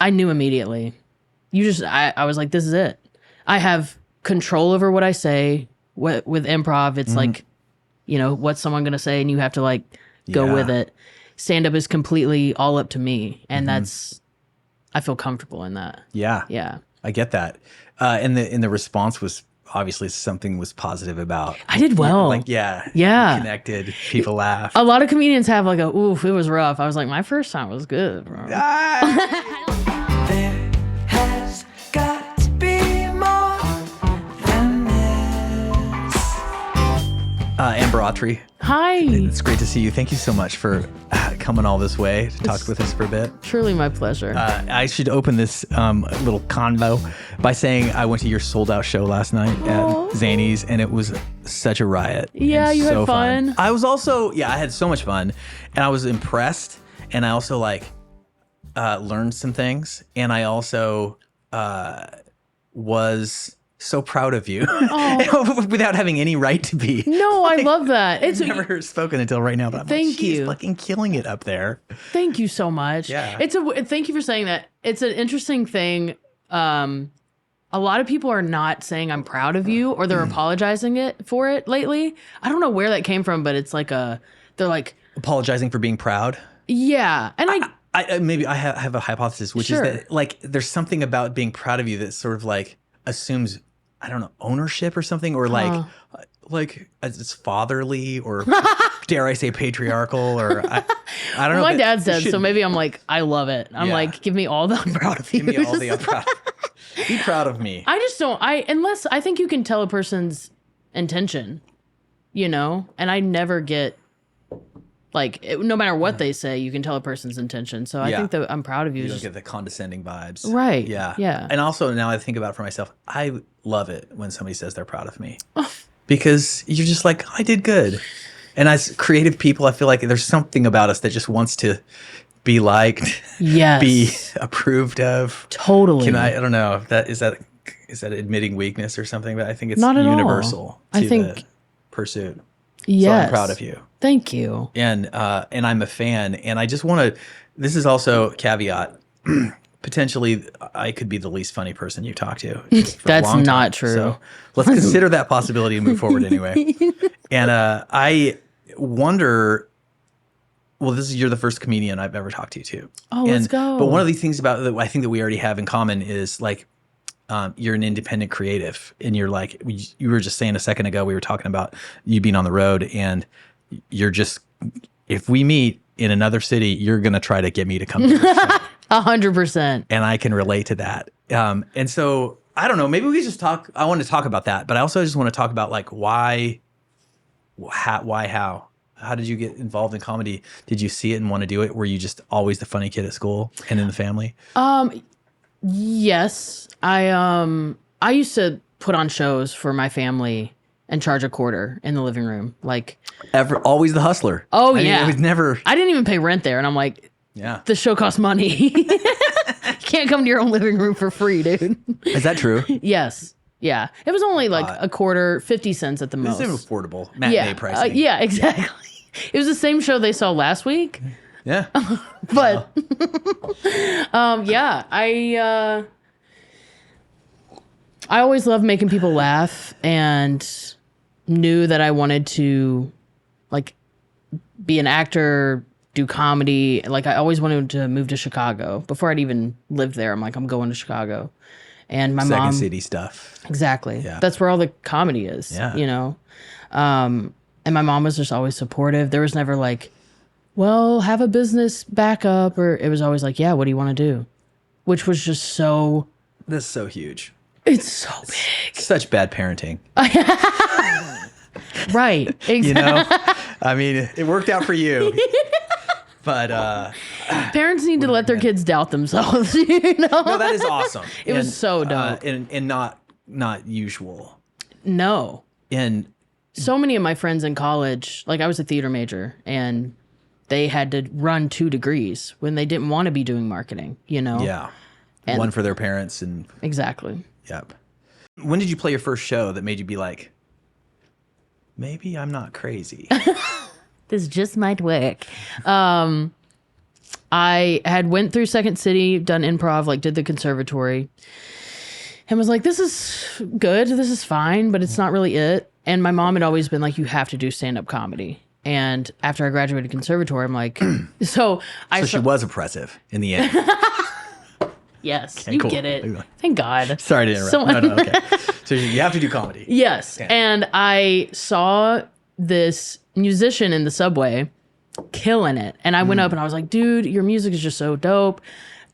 I knew immediately. I was like, this is it. I have control over what I say. With improv, it's like, what's someone going to say and you have to like go with it. Stand-up is completely all up to me. And I feel comfortable in that. Yeah. Yeah. I get that. And the response was obviously something was positive about. I did well. Yeah. Connected. People laughed. A lot of comedians have like oof, it was rough. I was like, my first time was good, bro. There has got to be more than this. Amber Autry. Hi. It's great to see you. Thank you so much for coming all this way to talk with us for a bit. Truly my pleasure. I should open this little convo by saying I went to your sold out show last night at Zanie's, and it was such a riot. Yeah, you had fun. I was also, I had so much fun, and I was impressed, and I also learned some things, and I also was so proud of you without having any right to be. No, I love that. It's never spoken until right now, but I'm thank you. She's fucking killing it up there. Thank you so much. Yeah. Thank you for saying that. It's an interesting thing. A lot of people are not saying I'm proud of you, or they're apologizing for it lately. I don't know where that came from, but it's like they're like apologizing for being proud. Yeah. And maybe I have a hypothesis, which is that like there's something about being proud of you that sort of like assumes, I don't know, ownership or something, or like it's fatherly, or dare I say patriarchal, or I don't know. My dad said, so maybe I'm like, I love it. I'm like, give me all the I'm proud of you. Give me all the I'm proud. Be proud of me. I just don't, unless I think you can tell a person's intention, and I never get no matter what they say, you can tell a person's intention. So I think that I'm proud of you. You don't get the condescending vibes. Right. Yeah. Yeah. And also now I think about it for myself, I love it when somebody says they're proud of me. Because you're just like, I did good. And as creative people, I feel like there's something about us that just wants to be liked, be approved of. Totally. I don't know if is that admitting weakness or something, but I think it's not at universal all. to the pursuit. Yes. So I'm proud of you. Thank you. And I'm a fan, and I just want to, this is also a caveat, potentially I could be the least funny person you talk to. That's not true. So let's consider that possibility and move forward anyway. And I wonder, well, you're the first comedian I've ever talked to too. Oh, let's go. But one of these things that I think that we already have in common is like, you're an independent creative, and you're like, you were just saying a second ago, we were talking about you being on the road, and you're just, if we meet in another city, you're going to try to get me to come to your show. 100%. And I can relate to that. And so I don't know, maybe we just talk, I want to talk about that, but I also just want to talk about like, how did you get involved in comedy? Did you see it and want to do it? Were you just always the funny kid at school and in the family? Yes. I used to put on shows for my family and charge a quarter in the living room. Always the hustler. Oh, I yeah. I didn't even pay rent there. And I'm like, the show costs money. You can't come to your own living room for free, dude. Is that true? Yes. Yeah. It was only like a quarter, 50 cents at the most. It's affordable. Matinee pricing. Yeah, exactly. It was the same show they saw last week. Yeah. But, I always loved making people laugh, and knew that I wanted to be an actor, do comedy. I always wanted to move to Chicago. Before I'd even lived there, I'm like, I'm going to Chicago. And my mom, Second city stuff. Exactly. Yeah. That's where all the comedy is. Yeah. And my mom was just always supportive. There was never well, have a business backup, or it was always what do you want to do? Which was just so. That's so huge. It's so big. Such bad parenting. Right. Exactly. I mean, it worked out for you. But parents need to let their kids doubt themselves, No, that is awesome. It was so dope. And not usual. No. And so many of my friends in college, I was a theater major, and they had to run 2 degrees when they didn't want to be doing marketing, Yeah. And one for their parents and exactly. Yep. When did you play your first show that made you be like, maybe I'm not crazy? This just might work. I had went through Second City, done improv, like did the conservatory, and was like, this is good, this is fine, but it's not really it. And my mom had always been like, you have to do stand-up comedy. And after I graduated conservatory, I'm like, so she was oppressive in the end. Yes, Okay, you cool. get it. Thank God. Sorry to interrupt. No, okay. So you have to do comedy. Yes. Okay. And I saw this musician in the subway killing it. And I went up and I was like, dude, your music is just so dope.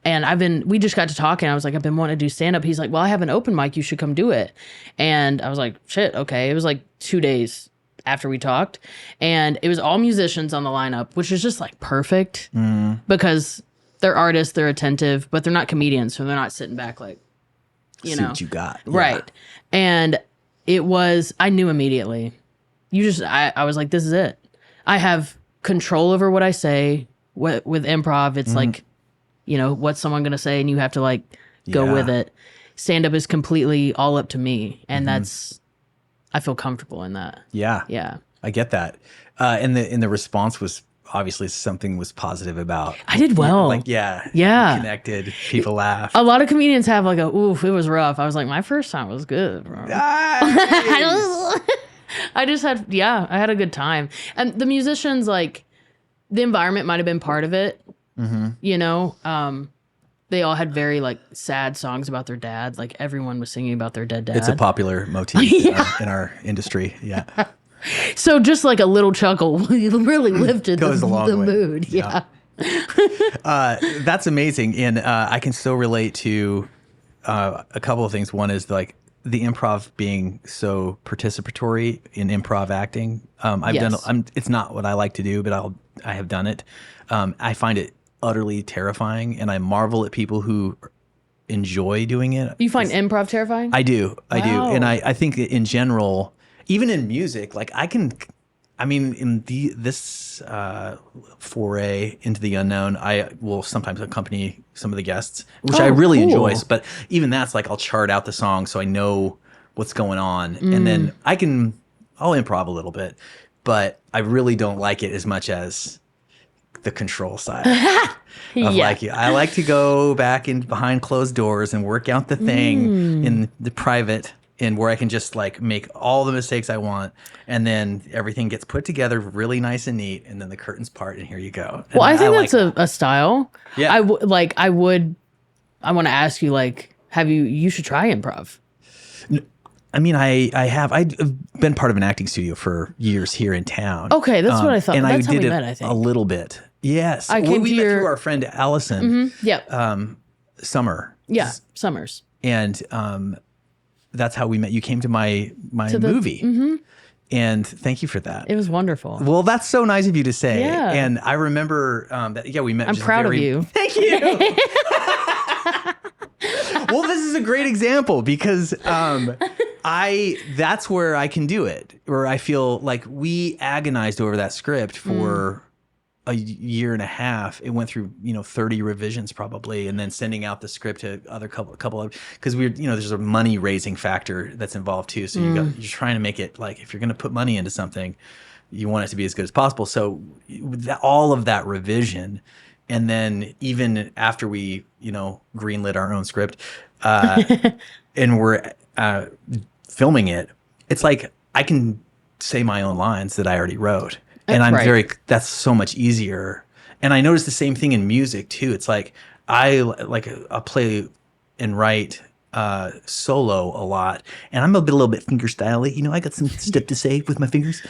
And we just got to talking. I was like, I've been wanting to do stand up. He's like, well, I have an open mic. You should come do it. And I was like, shit, okay. It was like 2 days after we talked. And it was all musicians on the lineup, which is just like perfect because they're artists, they're attentive, but they're not comedians. So they're not sitting back like, you See know. what you got. Yeah. Right. And I knew immediately. I was like, this is it. I have control over what I say. With improv, it's like, you know, what's someone going to say and you have to like go with it. Stand up is completely all up to me. And I feel comfortable in that. Yeah. Yeah. I get that. And the response was obviously something was positive about. I did well. Like, yeah. Yeah. Connected. People laugh. A lot of comedians have like oof, it was rough. I was like, my first time was good, bro. Nice. I just had, I had a good time. And the musicians, like, the environment might have been part of it. You know, they all had very like sad songs about their dad. Like everyone was singing about their dead dad. It's a popular motif in our industry. Yeah. So just like a little chuckle really lifted Goes a long the way. mood. Yeah. That's amazing. And I can so relate to a couple of things. One is like the improv being so participatory in improv acting. I've done. It's not what I like to do, but I have done it. I find it utterly terrifying, and I marvel at people who enjoy doing it. You find improv terrifying? I do. Wow. And I think that in general, even in music, like in this foray into the unknown, I will sometimes accompany some of the guests, which I really enjoy. But even that's like, I'll chart out the song so I know what's going on. And then I'll improv a little bit, but I really don't like it as much as the control side. I like to go back in behind closed doors and work out the thing in the private, and where I can just like make all the mistakes I want, and then everything gets put together really nice and neat, and then the curtains part, and here you go. And well, I think like that's a style. Yeah. I want to ask you, like, you should try improv. I mean, I've been part of an acting studio for years here in town. Okay, that's what I thought. And That's I how did we it met, I think. a little bit. Yes. I came we to met your- through our friend Allison Summer. Yeah, Summers. And that's how we met. You came to my movie. And thank you for that. It was wonderful. Well, that's so nice of you to say. Yeah. And I remember that, we met. I'm proud of you. Thank you. Well, this is a great example because that's where I can do it, where I feel like we agonized over that script for a year and a half. It went through 30 revisions probably, and then sending out the script to other couple of, because there's a money raising factor that's involved too. So you're trying to make it like, if you're going to put money into something, you want it to be as good as possible. So all of that revision, and then even after we greenlit our own script, and we're filming it, it's like I can say my own lines that I already wrote. And that's so much easier. And I noticed the same thing in music too. It's like I'll play and write solo a lot, and I'm a little bit finger styly. I got some stuff to say with my fingers,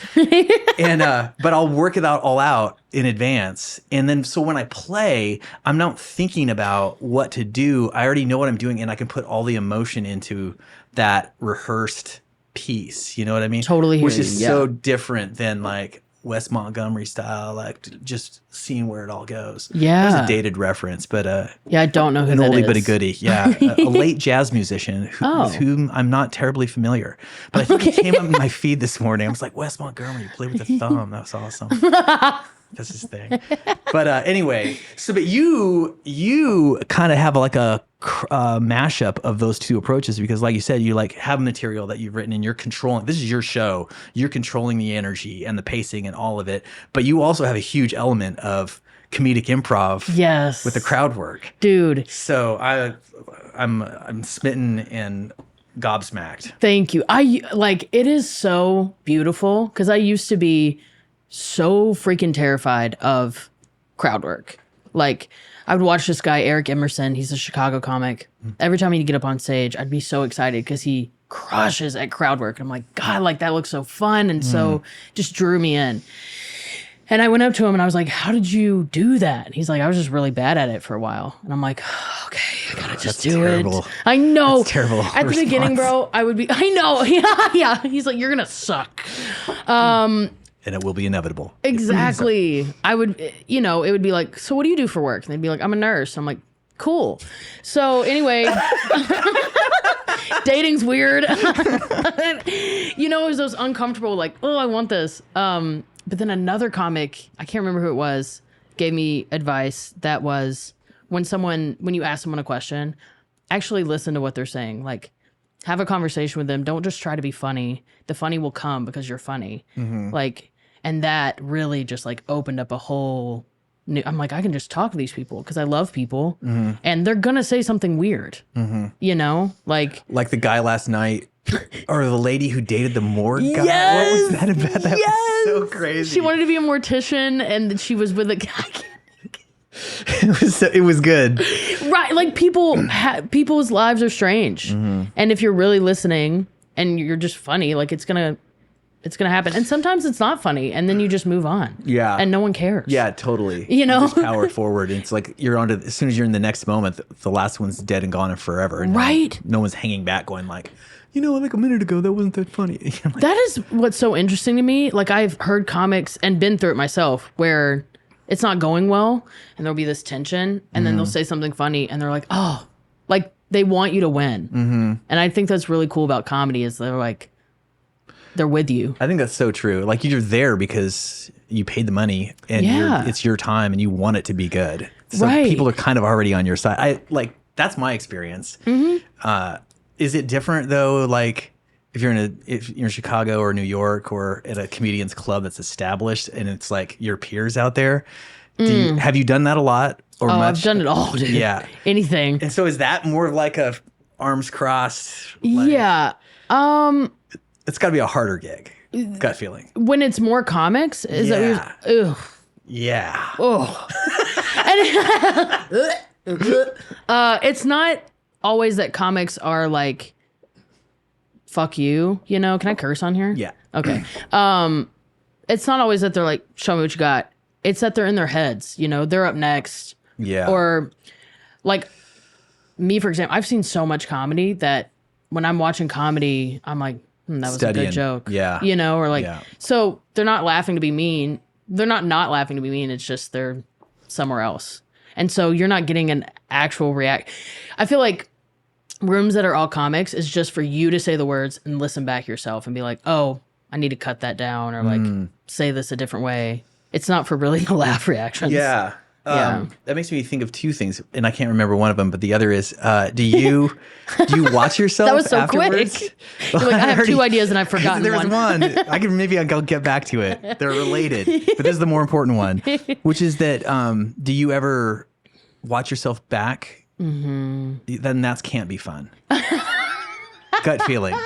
and but I'll work it all out in advance. And then so when I play, I'm not thinking about what to do. I already know what I'm doing, and I can put all the emotion into that rehearsed piece. You know what I mean? Totally hear Which you, is so different than like Wes Montgomery style, like just seeing where it all goes. Yeah. That was a dated reference, but I don't know who an that oldie is. but a goodie. Yeah, a late jazz musician with whom I'm not terribly familiar, but I think he came up in my feed this morning. I was like, Wes Montgomery, play with the thumb. That was awesome. That's his thing. But anyway, but you kind of have like a mashup of those two approaches, because like you said, you like have material that you've written and you're controlling. This is your show. You're controlling the energy and the pacing and all of it. But you also have a huge element of comedic improv Yes. with the crowd work. Dude. So I'm smitten and gobsmacked. Thank you. It is so beautiful because I used to be so freaking terrified of crowd work. Like, I would watch this guy, Eric Emerson. He's a Chicago comic. Every time he'd get up on stage, I'd be so excited because he crushes at crowd work. I'm like, God, like that looks so fun and so just drew me in. And I went up to him and I was like, how did you do that? And he's like, I was just really bad at it for a while. And I'm like, okay, I gotta just do terrible. it. I know. That's terrible. At the beginning, bro, I would be, I know. Yeah. He's like, you're gonna suck. And it will be inevitable. Exactly. I would, it would be like, so what do you do for work? And they'd be like, I'm a nurse. I'm like, cool. So anyway, dating's weird. It was those uncomfortable, like, oh, I want this. But then another comic, I can't remember who it was, gave me advice that was when you ask someone a question, actually listen to what they're saying. Like, have a conversation with them. Don't just try to be funny. The funny will come because you're funny. Like, and that really just like opened up a whole new, I'm like, I can just talk to these people because I love people and they're going to say something weird, like the guy last night or the lady who dated the morgue guy. Yes! What was that about? That was so crazy. She wanted to be a mortician and she was with a guy. It was good. Right. Like people's lives are strange. And if you're really listening and you're just funny, like it's going to happen. And sometimes it's not funny and then you just move on. Yeah. And no one cares. Yeah, totally. Just power forward. And it's like you're on to, as soon as you're in the next moment, the last one's dead and gone and forever. And right. No one's hanging back going like, like a minute ago, that wasn't that funny. Like, that is what's so interesting to me. Like I've heard comics and been through it myself where it's not going well and there'll be this tension and then they'll say something funny and they're like, oh, like they want you to win. And I think that's really cool about comedy is they're like, they're with you. I think that's so true. Like you're there because you paid the money and it's your time and you want it to be good. So people are kind of already on your side. That's my experience. Is it different though? Like if you're in Chicago or New York or at a comedian's club that's established and it's like your peers out there, have you done that a lot or much? I've done it all, dude. Yeah. Anything. And so is that more of like a arms crossed? Yeah. It's got to be a harder gig. Gut feeling. When it's more comics, is that ugh. Yeah. Oh. It's not always that comics are like, fuck you, Can I curse on here? Yeah. Okay. It's not always that they're like, show me what you got. It's that they're in their heads, they're up next. Yeah. Or like me, for example, I've seen so much comedy that when I'm watching comedy, I'm like, that was Studying. a good joke. Yeah. Or like, so they're not laughing to be mean. They're not laughing to be mean. It's just they're somewhere else. And so you're not getting an actual react. I feel like rooms that are all comics is just for you to say the words and listen back yourself and be like, oh, I need to cut that down or like say this a different way. It's not for really the laugh reactions. Yeah. That makes me think of two things, and I can't remember one of them, but the other is, do you watch yourself That was so afterwards? quick. You're like, I have two ideas and I've forgotten There's one. I'll get back to it. They're related, but this is the more important one, which is that, do you ever watch yourself back? Then that can't be fun. Gut feeling.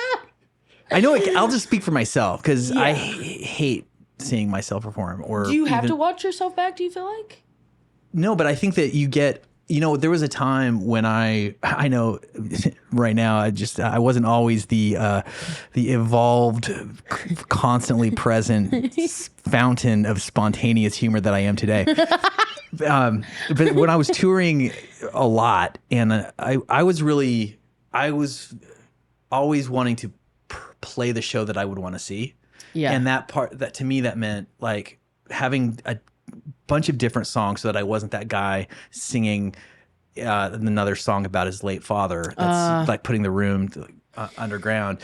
I know I'll just speak for myself because I hate seeing myself perform. Or do you have to watch yourself back, do you feel like? No, but I think that you get, there was a time when I know right now, I wasn't always the evolved, constantly present fountain of spontaneous humor that I am today. But when I was touring a lot and I was always wanting to play the show that I would want to see. Yeah. And that to me, that meant like having a bunch of different songs so that I wasn't that guy singing another song about his late father that's like putting the room underground.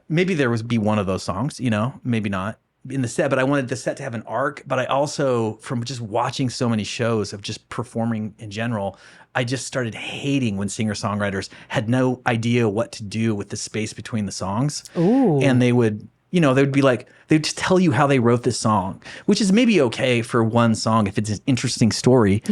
Maybe there be one of those songs, maybe not in the set, but I wanted the set to have an arc. But I also, from just watching so many shows of just performing in general, I just started hating when singer-songwriters had no idea what to do with the space between the songs. Ooh. And they would they'd be like, they'd just tell you how they wrote this song, which is maybe okay for one song if it's an interesting story,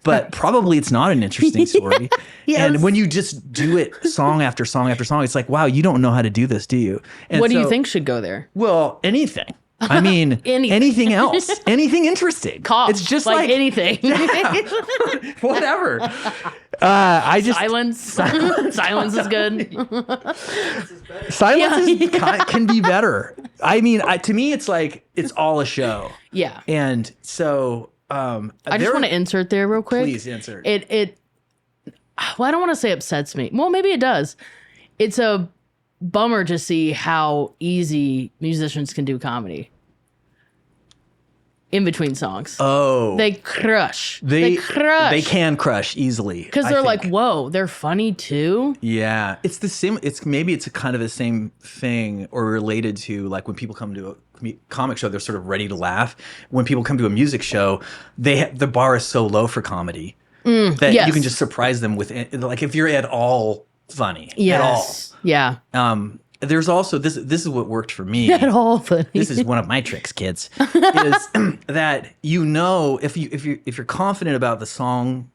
but probably it's not an interesting story. Yes. And when you just do it song after song after song, it's like, wow, you don't know how to do this, do you? And What do you think should go there? Well, anything. I mean, anything else, anything interesting. Cough, it's just like anything. Whatever. I just Silence. Silence is good. Silence can be better. I mean, to me, it's like it's all a show. Yeah. And so I just want to insert there real quick. Please insert. Well, I don't want to say upsets me. Well, maybe it does. It's a bummer to see how easy musicians can do comedy in between songs. Oh, they crush. They crush. They can crush easily because they're like, whoa, they're funny too. Yeah, it's the same. It's kind of the same thing or related to like when people come to a comic show, they're sort of ready to laugh. When people come to a music show, the bar is so low for comedy that yes. you can just surprise them with like if you're at all funny yes. at all. Yeah. There's also this is what worked for me. At all funny. This is one of my tricks, kids. Is that if you're confident about the song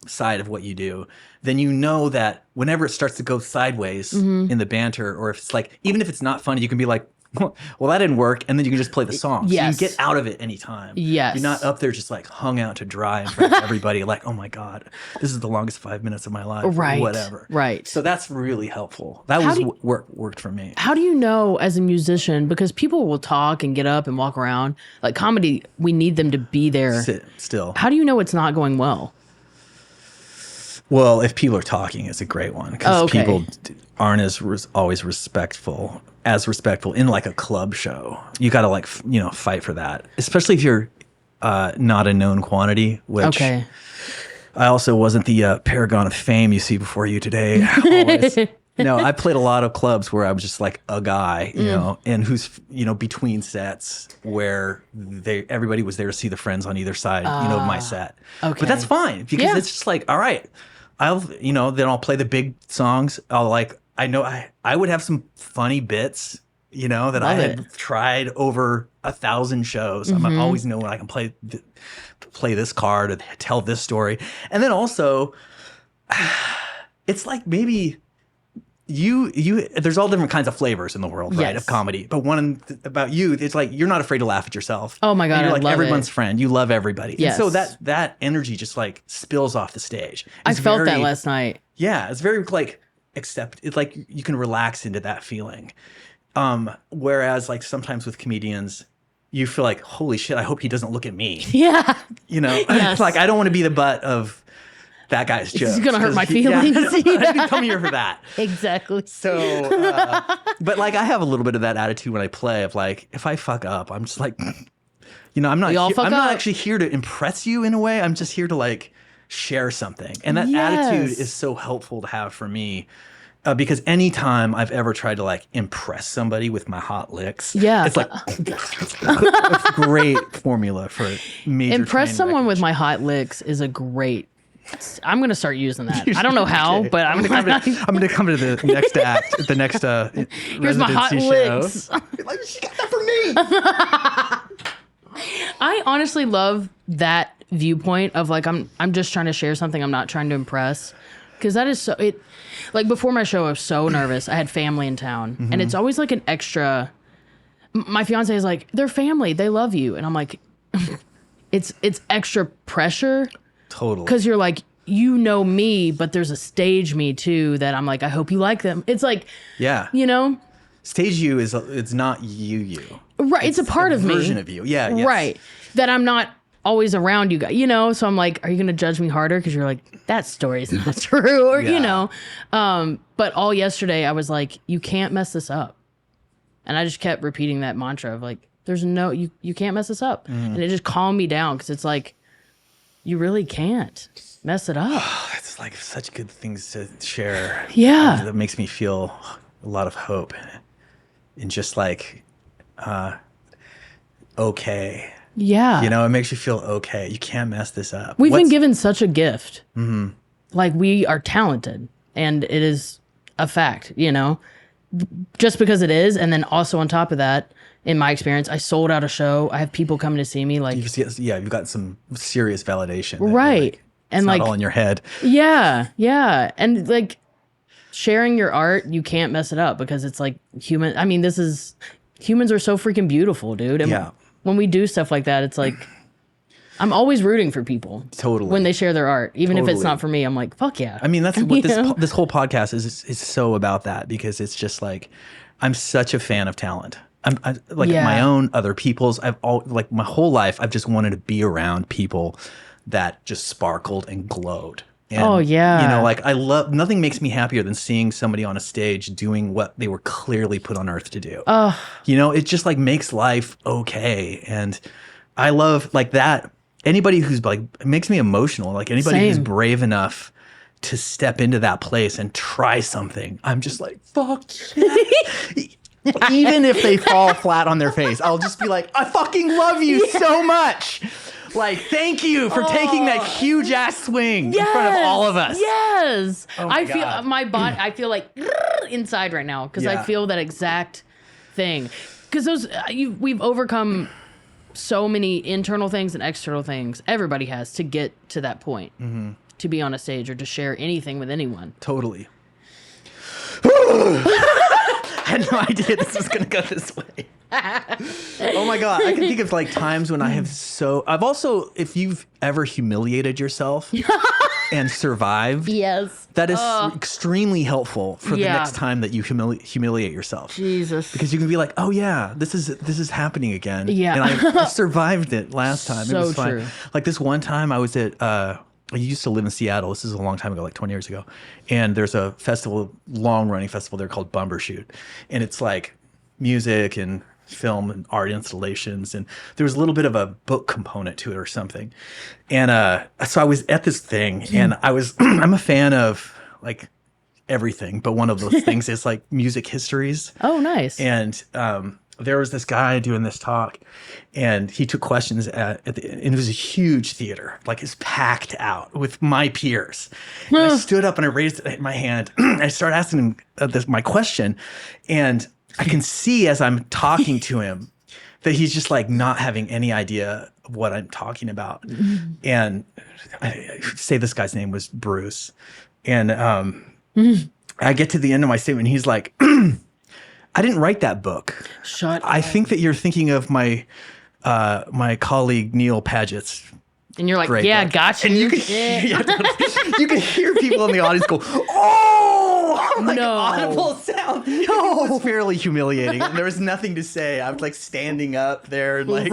side of what you do, then you know that whenever it starts to go sideways in the banter, or if it's like even if it's not funny, you can be like, well, that didn't work, and then you can just play the song. Yes. So you get out of it anytime. Yes. You're not up there just like hung out to dry in front of everybody like, oh my God, this is the longest 5 minutes of my life. Right. Whatever. Right. So that's really helpful. That worked for me. How do you know as a musician, because people will talk and get up and walk around, like comedy, we need them to be there. Sit still. How do you know it's not going well? Well, if people are talking, it's a great one because people aren't always respectful in like a club show. You got to like, fight for that, especially if you're not a known quantity, which I also wasn't the paragon of fame you see before you today. Always. No, I played a lot of clubs where I was just like a guy, and who's, between sets where everybody was there to see the friends on either side, of my set. Okay. But that's fine because it's just like, all right, then I'll play the big songs. I would have some funny bits, that I had tried over 1,000 shows. I always know when I can play this card or tell this story. And then also, it's like maybe there's all different kinds of flavors in the world, right, yes. of comedy. But one about you, it's like you're not afraid to laugh at yourself. Oh my God, and you're like I love everyone's it. friend. You love everybody. Yes. And so that energy just like spills off the stage. I felt that last night. Yeah, it's very like it's like you can relax into that feeling. Whereas like sometimes with comedians, you feel like, holy shit, I hope he doesn't look at me. Yeah. It's like I don't want to be the butt of that guy's joke. It's gonna hurt my feelings. I didn't come here for that. Exactly. So, but like I have a little bit of that attitude when I play of like, if I fuck up, I'm just like, I'm not actually here to impress you in a way. I'm just here to like share something. And that attitude is so helpful to have for me. Because anytime I've ever tried to like impress somebody with my hot licks, it's like a great formula for major impress someone with my hot licks is a great. I'm gonna start using that. I don't know how, but I'm gonna come to the next act, the next here's my hot show. licks. Like, she got that for me. I honestly love that viewpoint of like I'm just trying to share something. I'm not trying to impress, because that is so it. Like before my show, I was so nervous. I had family in town, and it's always like an extra. My fiance is like, they're family, they love you, and I'm like, it's extra pressure. Totally. Because you're like, me, but there's a stage me too that I'm like, I hope you like them. It's like, stage you it's not you. Right. It's a part of me. Version of you. Yeah. Yes. Right. That I'm not always around you guys, so I'm like, are you going to judge me harder? Because you're like, that story's not true. Or, but all yesterday I was like, you can't mess this up. And I just kept repeating that mantra of like, you can't mess this up. And it just calmed me down because it's like, you really can't mess it up. It's like such good things to share. Yeah. That makes me feel a lot of hope and just like, okay. Yeah. It makes you feel okay. You can't mess this up. We've been given such a gift. Like we are talented, and it is a fact, just because it is. And then also on top of that, in my experience, I sold out a show. I have people coming to see me like, you've got some serious validation. Right. Like, and it's like not all in your head. Yeah. Yeah. And like sharing your art, you can't mess it up because it's like humans are so freaking beautiful, dude. And when we do stuff like that, it's like, I'm always rooting for people. Totally. When they share their art, even if it's not for me, I'm like, fuck yeah. I mean, that's what this whole podcast is so about, that because it's just like, I'm such a fan of talent. I like my own, other people's. Like my whole life, I've just wanted to be around people that just sparkled and glowed. And, you know, like nothing makes me happier than seeing somebody on a stage doing what they were clearly put on earth to do. You know, it just like makes life okay. And I love like that. Anybody who's like, it makes me emotional. Like anybody who's brave enough to step into that place and try something, I'm just like, fuck yeah. Even if they fall flat on their face, I'll just be like, I fucking love you so much. Like, thank you for taking that huge ass swing in front of all of us. Yes. Oh I feel my body, I feel like inside right now because I feel that exact thing. Because we've overcome so many internal things and external things. Everybody has to get to that point to be on a stage or to share anything with anyone. Totally. I had no idea this was going to go this way. Oh my God. I can think of like times when I've also, if you've ever humiliated yourself and survived. Yes. That is extremely helpful for the next time that you humiliate yourself. Jesus. Because you can be like, oh yeah, this is happening again. Yeah. And I survived it last time. So it was fine. true. Like this one time I was at, I used to live in Seattle. This is a long time ago, like 20 years ago. And there's a festival, long running festival there called Bumbershoot. And it's like music and film and art installations, and there was a little bit of a book component to it or something. And so I was at this thing, and I'm a fan of like everything, but one of those things is like music histories. Oh, nice. And there was this guy doing this talk, and he took questions and it was a huge theater, like it's packed out with my peers. And I stood up and I raised my hand. I started asking him my question, and I can see as I'm talking to him that he's just like not having any idea of what I'm talking about. And I say this guy's name was Bruce. And I get to the end of my statement. And he's like, I didn't write that book. Shut up. I think that you're thinking of my colleague Neil Paget's. And you're like, book. gotcha. And you can hear people in the audience go, oh, like audible sound. No. It was fairly humiliating. And there was nothing to say. I was like standing up there and like,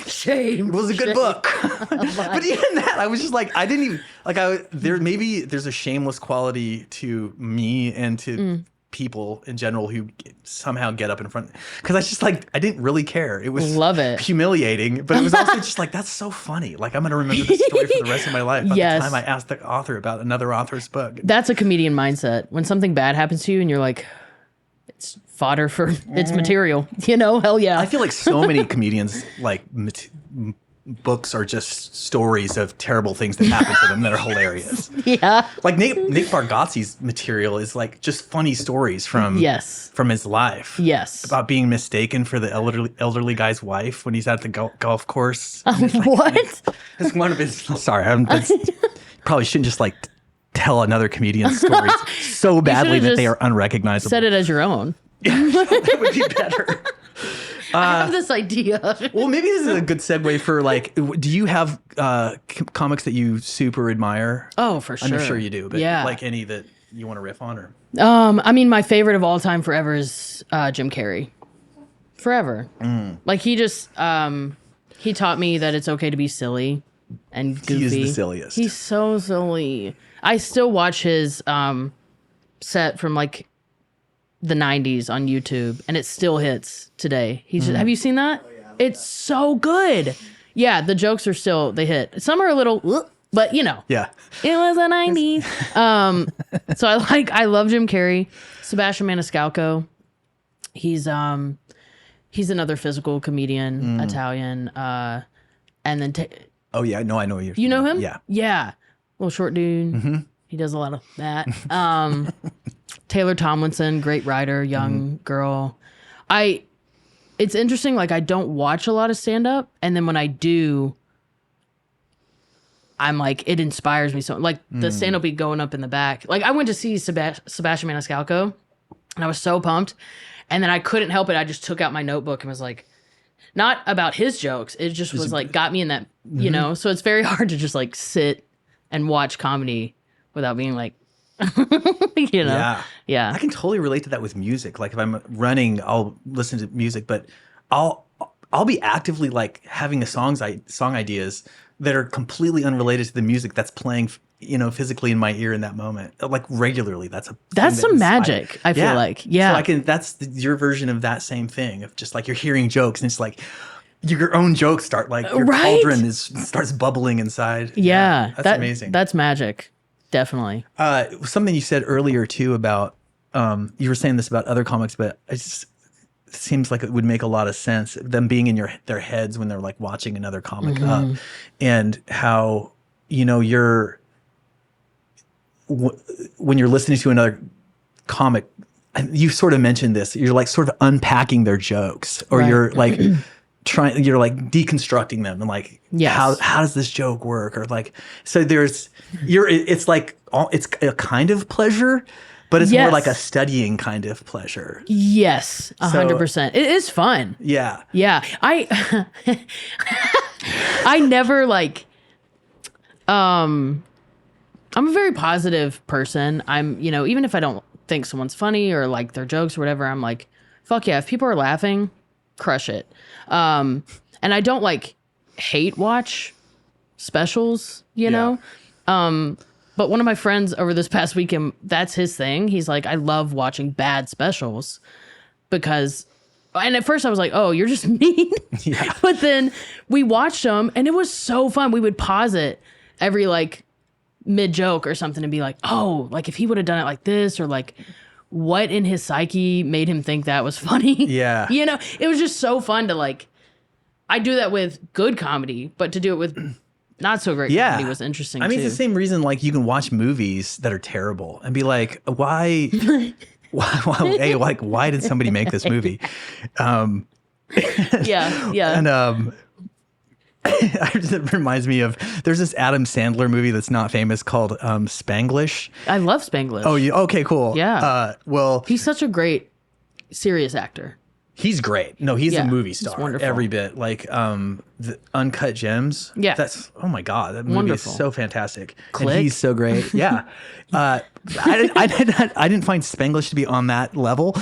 shame. It was a good book. But even that, I was just like, I didn't even, like, there's a shameless quality to me and to people in general who somehow get up in front, because I just like, I didn't really care. It was humiliating, but it was also just like, that's so funny. Like I'm going to remember this story for the rest of my life. By the time I asked the author about another author's book. That's a comedian mindset. When something bad happens to you and you're like, it's fodder for its material, you know, hell yeah. I feel like so many comedians like books are just stories of terrible things that happen to them that are hilarious. Yeah. Like Nick Bargatze's material is like just funny stories from his life. Yes. About being mistaken for the elderly guy's wife when he's at the golf course. What? It's one of his. Sorry, probably shouldn't just like tell another comedian's stories so badly that they are unrecognizable. Said it as your own. That would be better. I have this idea. Well, maybe this is a good segue for like, do you have comics that you super admire? Oh, for sure. I'm sure you do, but like any that you want to riff on, or? I mean, my favorite of all time forever is Jim Carrey. Forever. Like he just, he taught me that it's okay to be silly and goofy. He is the silliest. He's so silly. I still watch his set from like the 90s on YouTube, and it still hits today. Have you seen that? Oh, yeah, it's so good. Yeah, the jokes are still, they hit. Some are a little, but you know. Yeah. It was the 90s. So I love Jim Carrey. Sebastian Maniscalco. He's another physical comedian, Italian. And then oh yeah, no, I know you're. You know him? Yeah. Yeah. Little short dude. Mm-hmm. He does a lot of that. Taylor Tomlinson, great writer, young girl. It's interesting. Like, I don't watch a lot of stand up, and then when I do, I'm like, it inspires me so. Like the stand up be going up in the back. Like I went to see Sebastian Maniscalco, and I was so pumped, and then I couldn't help it. I just took out my notebook and was like, not about his jokes. It just was like got me in that, you know. So it's very hard to just like sit and watch comedy without being like, you know. Yeah. I can totally relate to that with music. Like if I'm running, I'll listen to music, but I'll be actively like having song ideas that are completely unrelated to the music that's playing, you know, physically in my ear in that moment, like regularly. That's some magic. I feel like, yeah. So that's your version of that same thing of just like you're hearing jokes and it's like your own jokes start like your cauldron starts bubbling inside. Yeah, that's amazing. That's magic, definitely. Something you said earlier too about you were saying this about other comics, but it seems like it would make a lot of sense, them being in their heads when they're like watching another comic up, and how, you know, when you're listening to another comic, you sort of mentioned this, you're like sort of unpacking their jokes, or you're like you're like deconstructing them and like, how does this joke work? Or like, so it's like, it's a kind of pleasure, but it's more like a studying kind of pleasure. Yes, 100%. It is fun. Yeah. Yeah. I never like, I'm a very positive person. I'm, you know, even if I don't think someone's funny or like their jokes or whatever, I'm like, fuck yeah, if people are laughing, crush it. And I don't like hate watch specials, you know? But one of my friends over this past weekend, that's his thing. He's like, I love watching bad specials because, and at first I was like, oh, you're just mean. But then we watched them and it was so fun. We would pause it every like mid joke or something and be like, oh, like if he would have done it like this, or like what in his psyche made him think that was funny. Yeah. You know, it was just so fun to like, I do that with good comedy, but to do it with not so great comedy was interesting. I mean, it's the same reason like you can watch movies that are terrible and be like, why hey, like why did somebody make this movie? And it reminds me of, there's this Adam Sandler movie that's not famous called Spanglish. I love Spanglish. Oh, okay, cool. Yeah. Well, he's such a great serious actor. He's great. No, he's a movie star. He's wonderful. Every bit. Like the Uncut Gems. Yeah. That's, oh my God, that movie is so fantastic. Click. And he's so great. Yeah. I didn't find Spanglish to be on that level.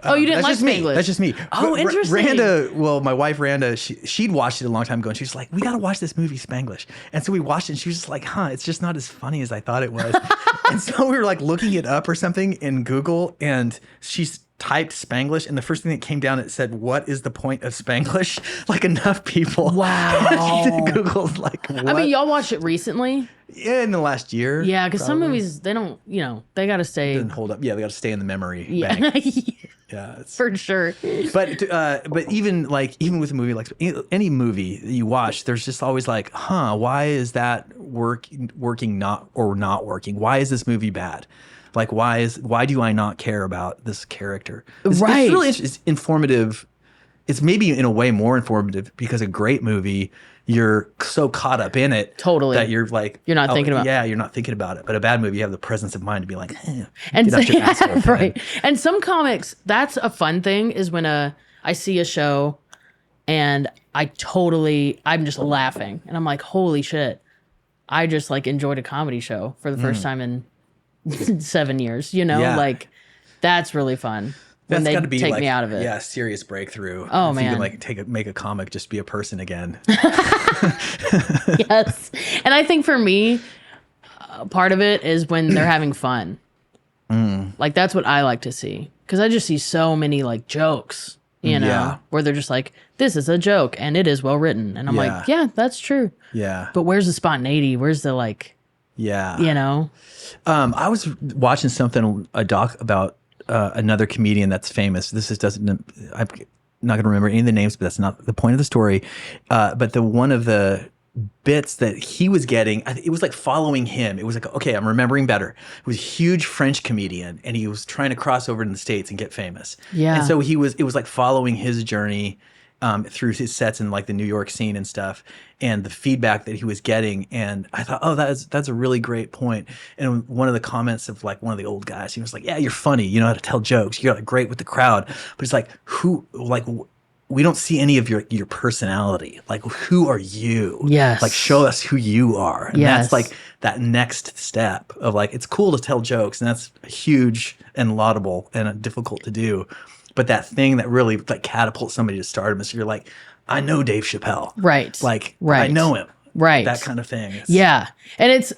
Oh, you didn't like Spanglish? That's just me. Oh, interesting. Randa, well, my wife Randa, she'd watched it a long time ago, and she was like, we got to watch this movie Spanglish. And so we watched it, and she was just like, it's just not as funny as I thought it was. And so we were like looking it up or something in Google, and she's typed Spanglish, and the first thing that came down, it said, what is the point of Spanglish? Like enough people. Wow. Googled like, what? I mean, y'all watched it recently? Yeah, in the last year. Yeah, because some movies, they don't, you know, they got to stay. Didn't hold up. Yeah, they got to stay in the memory bank. Yeah, for sure. But even with a movie, like any movie that you watch, there's just always like, why is that working not working? Why is this movie bad? Like, why do I not care about this character? It's really it's informative. It's maybe in a way more informative because a great movie, you're so caught up in it that you're like, you're not thinking about it. Yeah, you're not thinking about it. But a bad movie, you have the presence of mind to be like, and so, right. And some comics, that's a fun thing, is when I see a show and I'm just laughing and I'm like, holy shit, I just like enjoyed a comedy show for the first time in 7 years, you know, like that's really fun. When they take like, me out of it. Yeah, serious breakthrough. Oh, if man. you can like make a comic just be a person again. Yes. And I think for me, part of it is when they're having fun. Like that's what I like to see. Because I just see so many like jokes, you know, where they're just like, this is a joke and it is well written. And I'm like, yeah, that's true. Yeah. But where's the spontaneity? Where's the like, you know? I was watching a doc about another comedian that's famous. I'm not going to remember any of the names, but that's not the point of the story. But one of the bits that he was getting. It was like following him. It was like, okay, I'm remembering better. It was a huge French comedian, and he was trying to cross over to the States and get famous. Yeah. And so it was like following his journey through his sets in like the New York scene and stuff, and the feedback that he was getting. And I thought, oh, that's a really great point. And one of the comments of like one of the old guys, he was like, yeah, you're funny. You know how to tell jokes. You're like great with the crowd. But it's like, we don't see any of your personality. Like, who are you? Yes. Like, show us who you are. And Yes. that's like that next step of like, it's cool to tell jokes, and that's huge and laudable and difficult to do. But that thing that really like catapults somebody to stardom is you're like, I know Dave Chappelle. Right. Like, right. I know him. Right. That kind of thing. Yeah. And it's,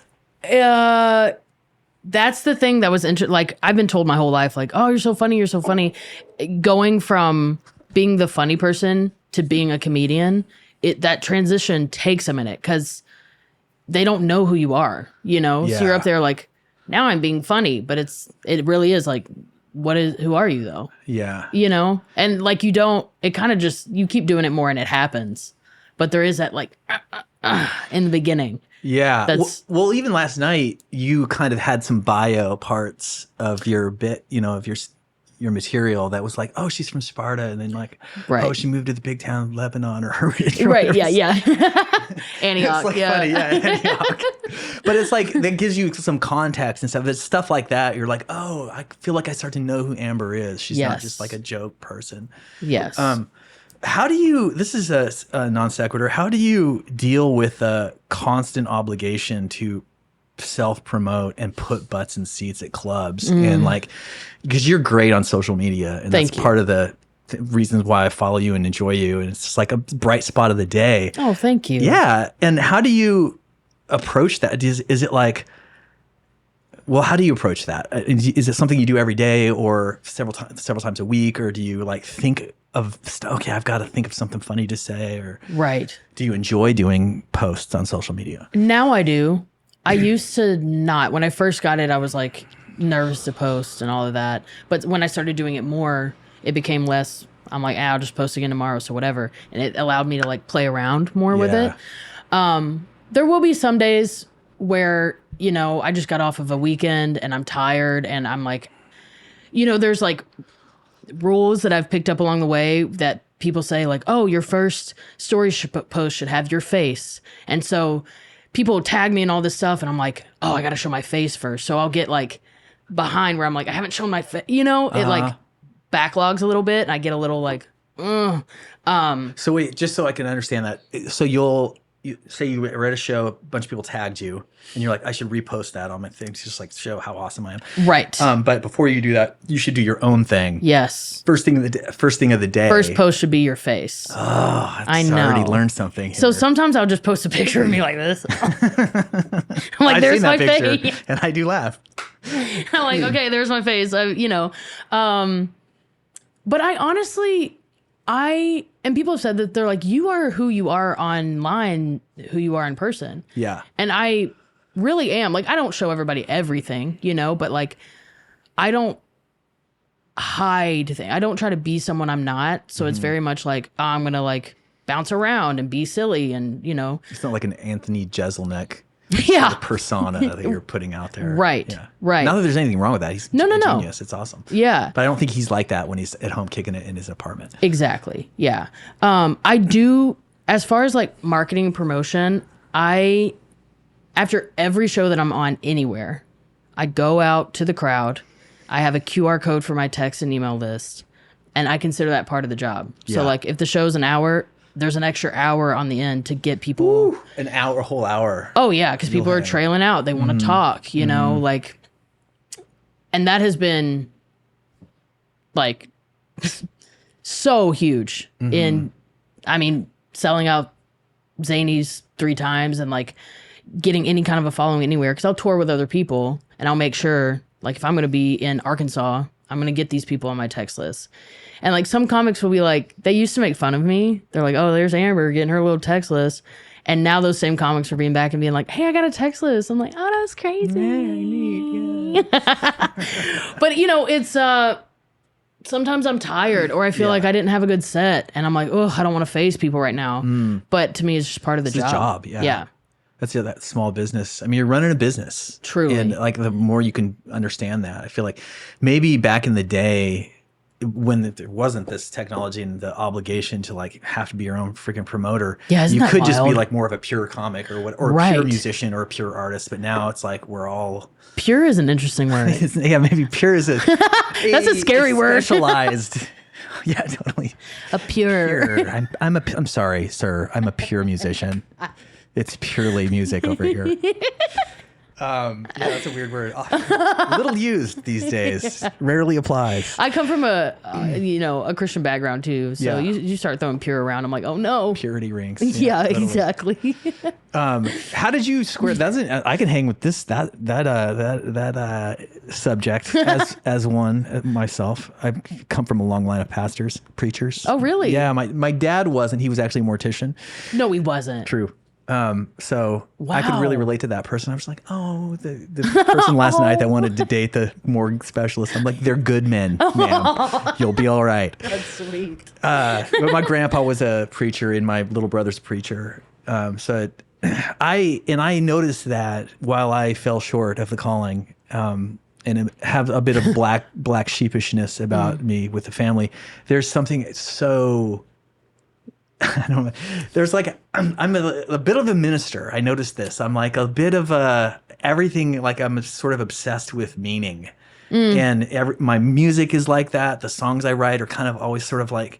that's the thing that was interesting. Like, I've been told my whole life, like, oh, you're so funny. You're so funny. Going from being the funny person to being a comedian, that transition takes a minute because they don't know who you are, you know? Yeah. So you're up there like, now I'm being funny, but it really is like, who are you though? Yeah. You know? And like, it kind of just, you keep doing it more and it happens. But there is that like, in the beginning. Yeah. That's, well, even last night, you kind of had some bio parts of your bit, you know, of your material that was like, oh, she's from Sparta, and then like, right. oh, she moved to the big town of Lebanon, or right, yeah. Antioch, it's like yeah. funny, yeah, Antioch. But it's like that gives you some context and stuff. It's stuff like that. You're like, oh, I feel like I start to know who Amber is. She's not just like a joke person. Yes. How do you? This is a non sequitur. How do you deal with a constant obligation to self-promote and put butts in seats at clubs and like, because you're great on social media, and that's part of the reasons why I follow you and enjoy you, and it's just like a bright spot of the day. Oh, thank you. Yeah. And how do you approach that? Is it like, well, how do you approach that? Is it something you do every day or several times a week, or do you like think of okay, I've got to think of something funny to say, or right? Do you enjoy doing posts on social media? Now I do. I used to not. When I first got it, I was like nervous to post and all of that. But when I started doing it more, it became less. I'm like, I'll just post again tomorrow, so whatever. And it allowed me to like play around more with it. There will be some days where, you know, I just got off of a weekend and I'm tired and I'm like, you know, there's like rules that I've picked up along the way that people say like, oh, your first story post should have your face. And so people tag me and all this stuff, and I'm like, oh, I got to show my face first. So I'll get like behind where I'm like, I haven't shown my face, you know, it like backlogs a little bit, and I get a little like, So wait, just so I can understand that. So you say you were at a show, a bunch of people tagged you, and you're like, I should repost that on my thing to just like show how awesome I am. right. But before you do that, you should do your own thing. Yes. First thing of the day. First post should be your face. Oh, I know. I already learned something here. So sometimes I'll just post a picture of me like this. I'm like, I've there's seen my that picture, face. and I do laugh. I'm like, okay, there's my face. You know, but I honestly, and people have said that they're like, you are who you are online, who you are in person. Yeah. And I really am. Like, I don't show everybody everything, you know, but like, I don't hide things. I don't try to be someone I'm not. So it's very much like, oh, I'm going to like bounce around and be silly and, you know. It's not like an Anthony Jeselnik Yeah. persona that you're putting out there. Right. Yeah. Right. Not that there's anything wrong with that. He's No. genius. It's awesome. Yeah. But I don't think he's like that when he's at home kicking it in his apartment. Exactly. Yeah. I do, as far as like marketing and promotion, after every show that I'm on anywhere, I go out to the crowd. I have a QR code for my text and email list, and I consider that part of the job. Yeah. So like if the show's an hour, there's an extra hour on the end to get people. An hour, a whole hour. Oh yeah, because people are trailing out. They want to talk, you know, like, and that has been like so huge in, I mean, selling out Zanie's 3 times and like getting any kind of a following anywhere. Because I'll tour with other people and I'll make sure, like, if I'm going to be in Arkansas, I'm going to get these people on my text list. And like some comics will be like, they used to make fun of me. They're like, oh, there's Amber getting her little text list. And now those same comics are being back and being like, hey, I got a text list. I'm like, oh, that's crazy. Yeah, neat, yeah. But you know, it's sometimes I'm tired or I feel like I didn't have a good set and I'm like, oh, I don't want to face people right now. But to me, it's just part of the It's a job. Yeah. Yeah. That's that small business. I mean, you're running a business. Truly. And like the more you can understand that, I feel like maybe back in the day when there wasn't this technology and the obligation to like have to be your own freaking promoter, Yeah, isn't you that could just be wild? like more of a pure comic or what, or a Right. pure musician or a pure artist. But now it's like we're all Pure is an interesting word. yeah, maybe pure is a That's a scary word. Specialized. Yeah, totally. A pure. Pure. I'm sorry, sir. I'm a pure musician. It's purely music over here. Yeah, that's a weird word. Little used these days. Rarely applies. I come from a Christian background too. So Yeah. you start throwing pure around. I'm like, oh no. Purity rings. Yeah, totally. exactly. How did you square? I can hang with this subject as one myself. I come from a long line of pastors, preachers. Oh, really? Yeah, my dad wasn't. He was actually a mortician. No, he wasn't. True. So I could Wow. really relate to that person. I was like, oh, the person last night that wanted to date the morgue specialist. I'm like, they're good men, ma'am. You'll be all right. That's sweet. But my grandpa was a preacher and my little brother's a preacher. So I noticed that while I fell short of the calling, and have a bit of black sheepishness about me with the family, there's something so, I don't know. There's like, I'm a bit of a minister. I noticed this. I'm like a bit of everything, like I'm sort of obsessed with meaning. And my music is like that. The songs I write are kind of always sort of like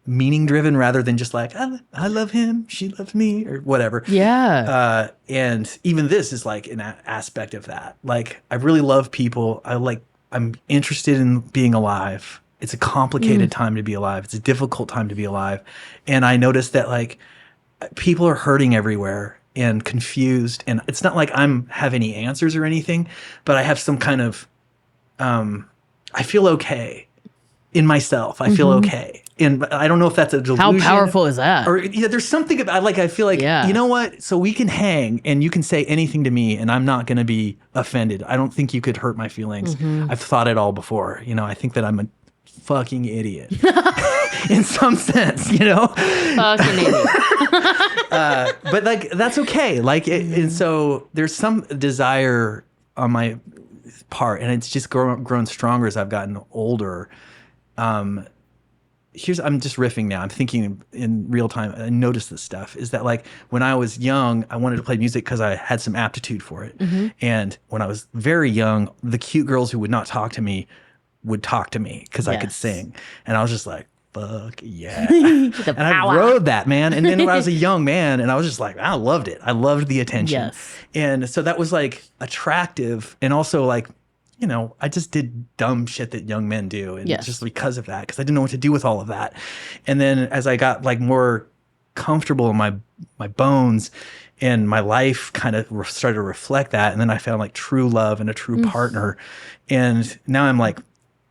meaning driven rather than just like, I love him, she loves me, or whatever. Yeah. And even this is like an aspect of that. Like, I really love people. I'm interested in being alive. It's a complicated time to be alive. It's a difficult time to be alive. And I noticed that like people are hurting everywhere and confused. And it's not like have any answers or anything, but I have some kind of, I feel okay in myself. I feel okay. And I don't know if that's a delusion. How powerful is that? Or yeah, there's something about I feel like, you know what? So we can hang and you can say anything to me and I'm not going to be offended. I don't think you could hurt my feelings. I've thought it all before. I think that I'm a fucking idiot in some sense, Fucking idiot. but like, that's okay. Like, and so there's some desire on my part and it's just grown stronger as I've gotten older. I'm just riffing now. I'm thinking in real time. I noticed this stuff is that like when I was young, I wanted to play music because I had some aptitude for it. And when I was very young, the cute girls who would not talk to me would talk to me because I could sing. And I was just like, fuck yeah. And I rode that, man. And then when I was a young man and I was just like, I loved it. I loved the attention. Yes. And so that was like attractive and also like, I just did dumb shit that young men do. And just because of that, because I didn't know what to do with all of that. And then as I got like more comfortable in my bones and my life kind of started to reflect that. And then I found like true love and a true partner. And now I'm like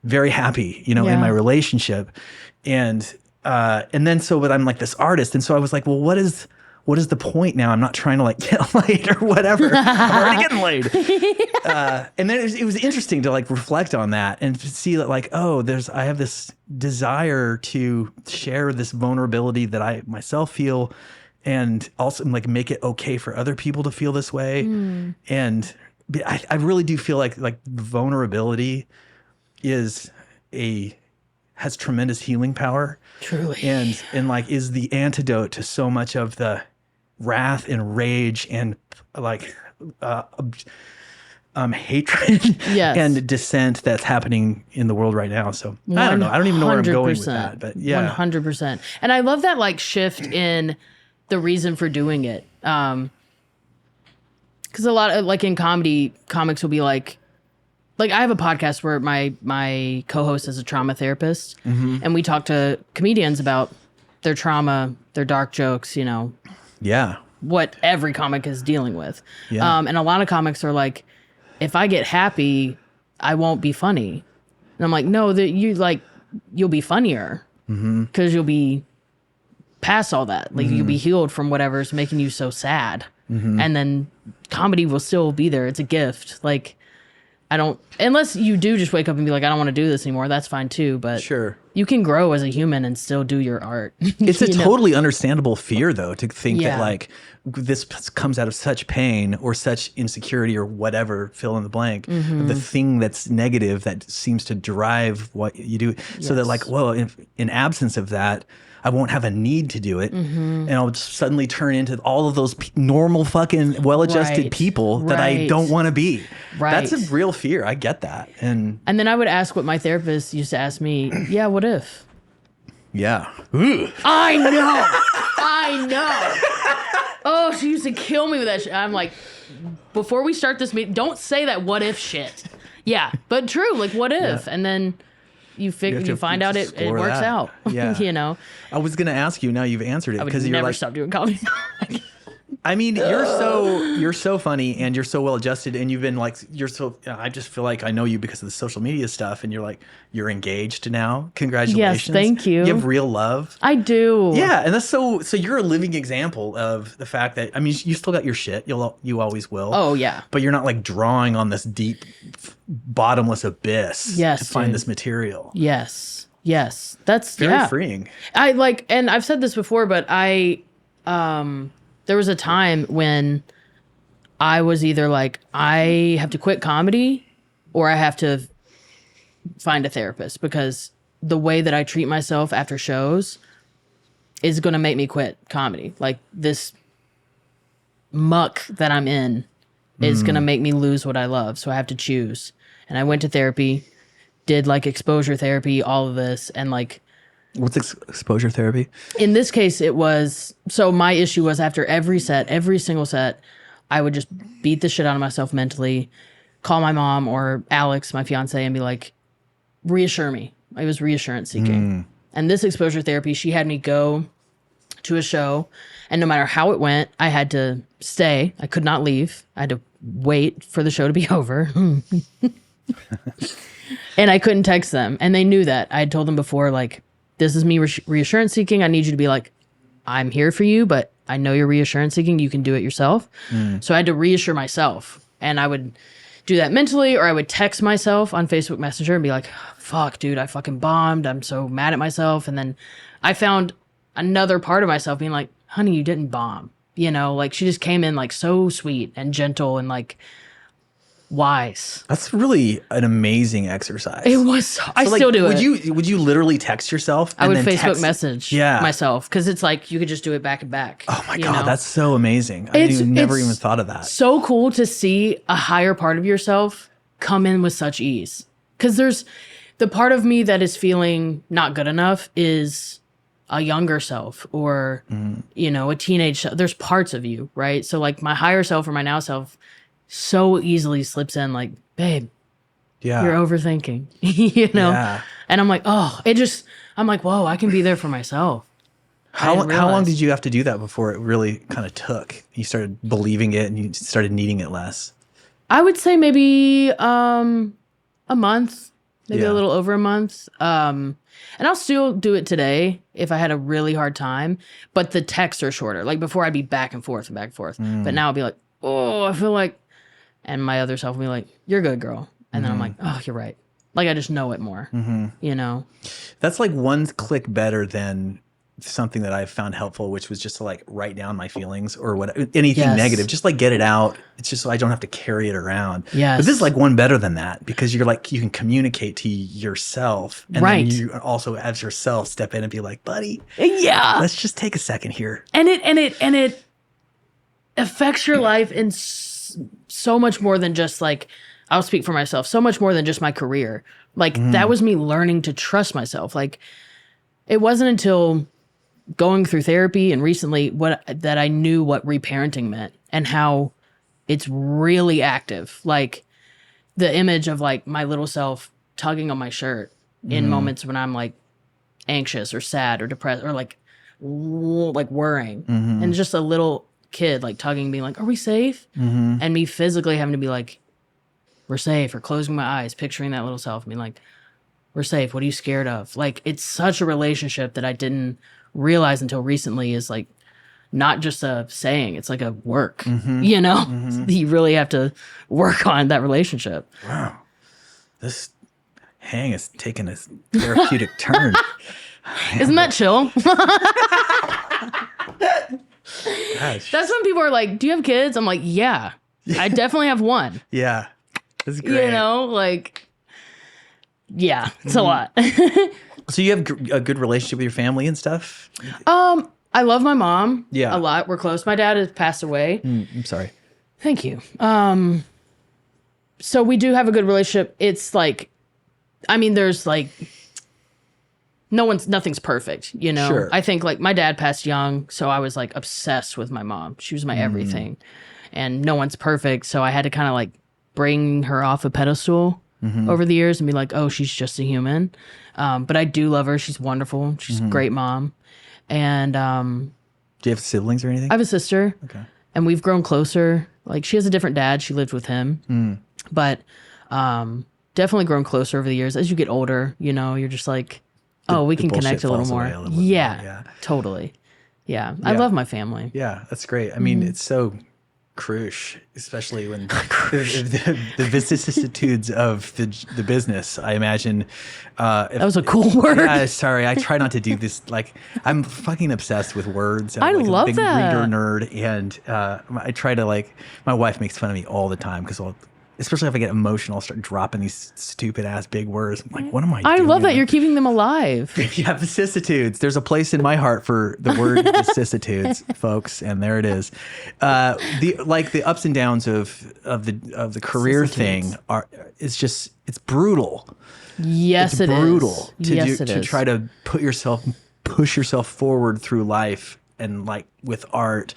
very happy, in my relationship. And then but I'm like this artist. And so I was like, well, what is the point now? I'm not trying to like get laid or whatever. I'm already getting laid. And then it was interesting to like reflect on that and to see that like, I have this desire to share this vulnerability that I myself feel and also like make it okay for other people to feel this way. And I really do feel like vulnerability has tremendous healing power. Truly. And like is the antidote to so much of the wrath and rage and like hatred and dissent that's happening in the world right now. So I don't know. I don't even know where I'm going with that, but yeah. 100%. And I love that like shift in the reason for doing it. Cause a lot of like in comedy, comics will be like I have a podcast where my co-host is a trauma therapist and we talk to comedians about their trauma, their dark jokes, what every comic is dealing with. Yeah. And a lot of comics are like, if I get happy, I won't be funny. And I'm like, no, you'll be funnier because you'll be past all that. Like you'll be healed from whatever's making you so sad. And then comedy will still be there. It's a gift. Like I don't, unless you do just wake up and be like, I don't want to do this anymore. That's fine too. But Sure. you can grow as a human and still do your art. It's a totally understandable fear, though, to think Yeah. that like this comes out of such pain or such insecurity or whatever, fill in the blank, the thing that's negative that seems to drive what you do. So that like, well, in absence of that, I won't have a need to do it. And I'll just suddenly turn into all of those normal fucking well-adjusted Right. people that I Right. don't want to be. Right. That's a real fear. I get that. And And then I would ask what my therapist used to ask me, yeah, what if? yeah. I know. I know. Oh, she used to kill me with that shit. I'm like, before we start this meeting, don't say that what if shit. Yeah, but true. Like, what if? Yeah. And then you have to find out it explore works that. out. Yeah. You know, I was going to ask you, now you've answered it I would because you're never like, stop doing comedy. I mean, you're so funny and you're so well adjusted and you've been like, I just feel like I know you because of the social media stuff and you're engaged now. Congratulations. thank you. You have real love. I do. Yeah. And that's so you're a living example of the fact that, I mean, you still got your shit. You always will. Oh, yeah. But you're not like drawing on this deep, bottomless abyss Yes, to find dude. this material. Yes. Yes. That's Very freeing. I like, and I've said this before, but there was a time when I was either like, I have to quit comedy or I have to find a therapist because the way that I treat myself after shows is going to make me quit comedy. Like this muck that I'm in is going to make me lose what I love. So I have to choose. And I went to therapy, did like exposure therapy, all of this. And like, What's exposure therapy? in this case, it was, so my issue was after every single set, I would just beat the shit out of myself mentally, call my mom or Alex, my fiance, and be like, reassure me. I was reassurance seeking. And this exposure therapy, she had me go to a show, and no matter how it went, I had to stay. I could not leave. I had to wait for the show to be over. And I couldn't text them. And they knew that. I had told them before, like, this is me reassurance seeking. I need you to be like, I'm here for you, but I know you're reassurance seeking. You can do it yourself. So I had to reassure myself. And I would do that mentally, or I would text myself on Facebook Messenger and be like, fuck, dude, I fucking bombed. I'm so mad at myself. And then I found another part of myself being like, honey, you didn't bomb. You know, like she just came in like so sweet and gentle and like wise. That's really an amazing exercise. It was. I So, like, still do would it. Would you literally text yourself? I would then Facebook text- message Yeah. myself because it's like you could just do it back and back. Oh my you God, know? that's so amazing. I never even thought of that. So cool to see a higher part of yourself come in with such ease. Because there's the part of me that is feeling not good enough is a younger self or, you know, a teenage self. There's parts of you, right? So like my higher self or my now self so easily slips in like, babe, Yeah. you're overthinking, you know? Yeah. And I'm like, oh, I'm like, whoa, I can be there for myself. How long realize. did you have to do that before it really kind of took? You started believing it and you started needing it less. I would say maybe a month, maybe Yeah. a little over a month. And I'll still do it today if I had a really hard time, but the texts are shorter. Like before I'd be back and forth and back and forth. But now I'll be like, oh, I feel like, and my other self will be like, you're good, girl. And then I'm like, oh, you're right. Like I just know it more, you know? That's like one click better than something that I've found helpful, which was just to like write down my feelings or what anything Yes. negative, just like get it out. It's just so I don't have to carry it around. Yes. But this is like one better than that because you're like, you can communicate to yourself. And Right. then you also as yourself step in and be like, buddy, Yeah. let's just take a second here. And it affects your life in so much more than just like, I'll speak for myself, so much more than just my career. Like that was me learning to trust myself. Like it wasn't until going through therapy and recently that I knew what reparenting meant and how it's really active. Like the image of like my little self tugging on my shirt in moments when I'm like anxious or sad or depressed or like worrying, and just a little kid like tugging, being like, are we safe? And me physically having to be like, we're safe, or closing my eyes, picturing that little self and being like, we're safe. What are you scared of? Like, it's such a relationship that I didn't realize until recently is like not just a saying, it's like a work, you know? You really have to work on that relationship. Wow. this hang is taking a therapeutic turn. Isn't that chill? Gosh. That's when people are like, do you have kids? I'm like, yeah, I definitely have one. Yeah. That's great. You know, like, yeah, it's a lot. So you have a good relationship with your family and stuff? I love my mom Yeah. a lot. We're close. My dad has passed away. I'm sorry. Thank you. So we do have a good relationship. It's like, I mean, there's like, nothing's perfect, you know? Sure. I think like my dad passed young, so I was like obsessed with my mom. She was my everything. And no one's perfect, so I had to kind of like bring her off a pedestal over the years and be like, oh, she's just a human. But I do love her. She's wonderful. She's a great mom. And Do you have siblings or anything? I have a sister. Okay. And we've grown closer. Like she has a different dad. She lived with him. But definitely grown closer over the years. As you get older, you know, you're just like, oh, we the can bullshit connect a little falls more. away a little bit more, Yeah, yeah. totally. Yeah. I Yeah. love my family. Yeah, that's great. I mean, it's so crucial, especially when the vicissitudes of the business, I imagine. That was a cool word. Yeah, sorry, I try not to do this. Like, I'm fucking obsessed with words. I'm I like love a big that. reader nerd, and I try to like. My wife makes fun of me all the time because especially if I get emotional, I'll start dropping these stupid ass big words. I'm like, what am I I doing? love that you're keeping them alive. Yeah, vicissitudes. There's a place in my heart for the word vicissitudes, folks, and there it is. The ups and downs of the career thing it's brutal. Yes, It's brutal Yes, to try to push yourself forward through life and like with art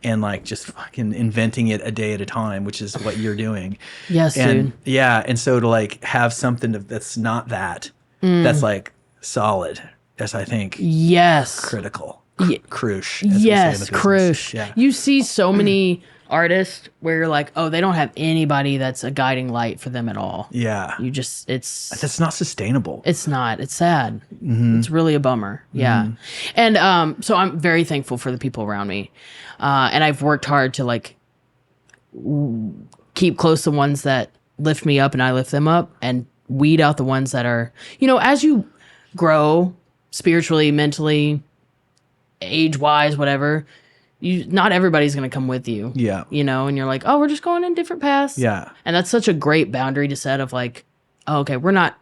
and like just fucking inventing it a day at a time, which is what you're doing. Yes, and dude. yeah, and so to like have something that's not that's like solid, that's I think Yes. critical, Ye- crucial. as we say in the Yes, business. crucial. Yeah, You see so many artists where you're like, oh, they don't have anybody that's a guiding light for them at all. yeah. You just, That's not sustainable. it's not. It's sad. It's really a bummer. Yeah. And so I'm very thankful for the people around me. And I've worked hard to like keep close the ones that lift me up and I lift them up and weed out the ones that are, you know, as you grow spiritually, mentally, age-wise, whatever, not everybody's going to come with you. Yeah. You know, and you're like, oh, we're just going in different paths. Yeah. And that's such a great boundary to set of like, oh, okay, we're not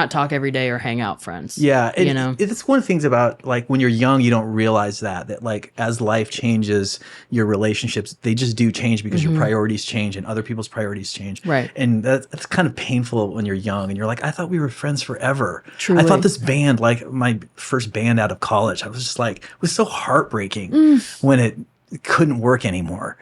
talk every day or hang out friends. Yeah, you know, it's one of the things about like when you're young, you don't realize that like as life changes, your relationships they just do change because your priorities change and other people's priorities change. Right. And that's kind of painful when you're young and you're like, I thought we were friends forever. Truly. I thought this band, like my first band out of college, I was just like, it was so heartbreaking when it couldn't work anymore.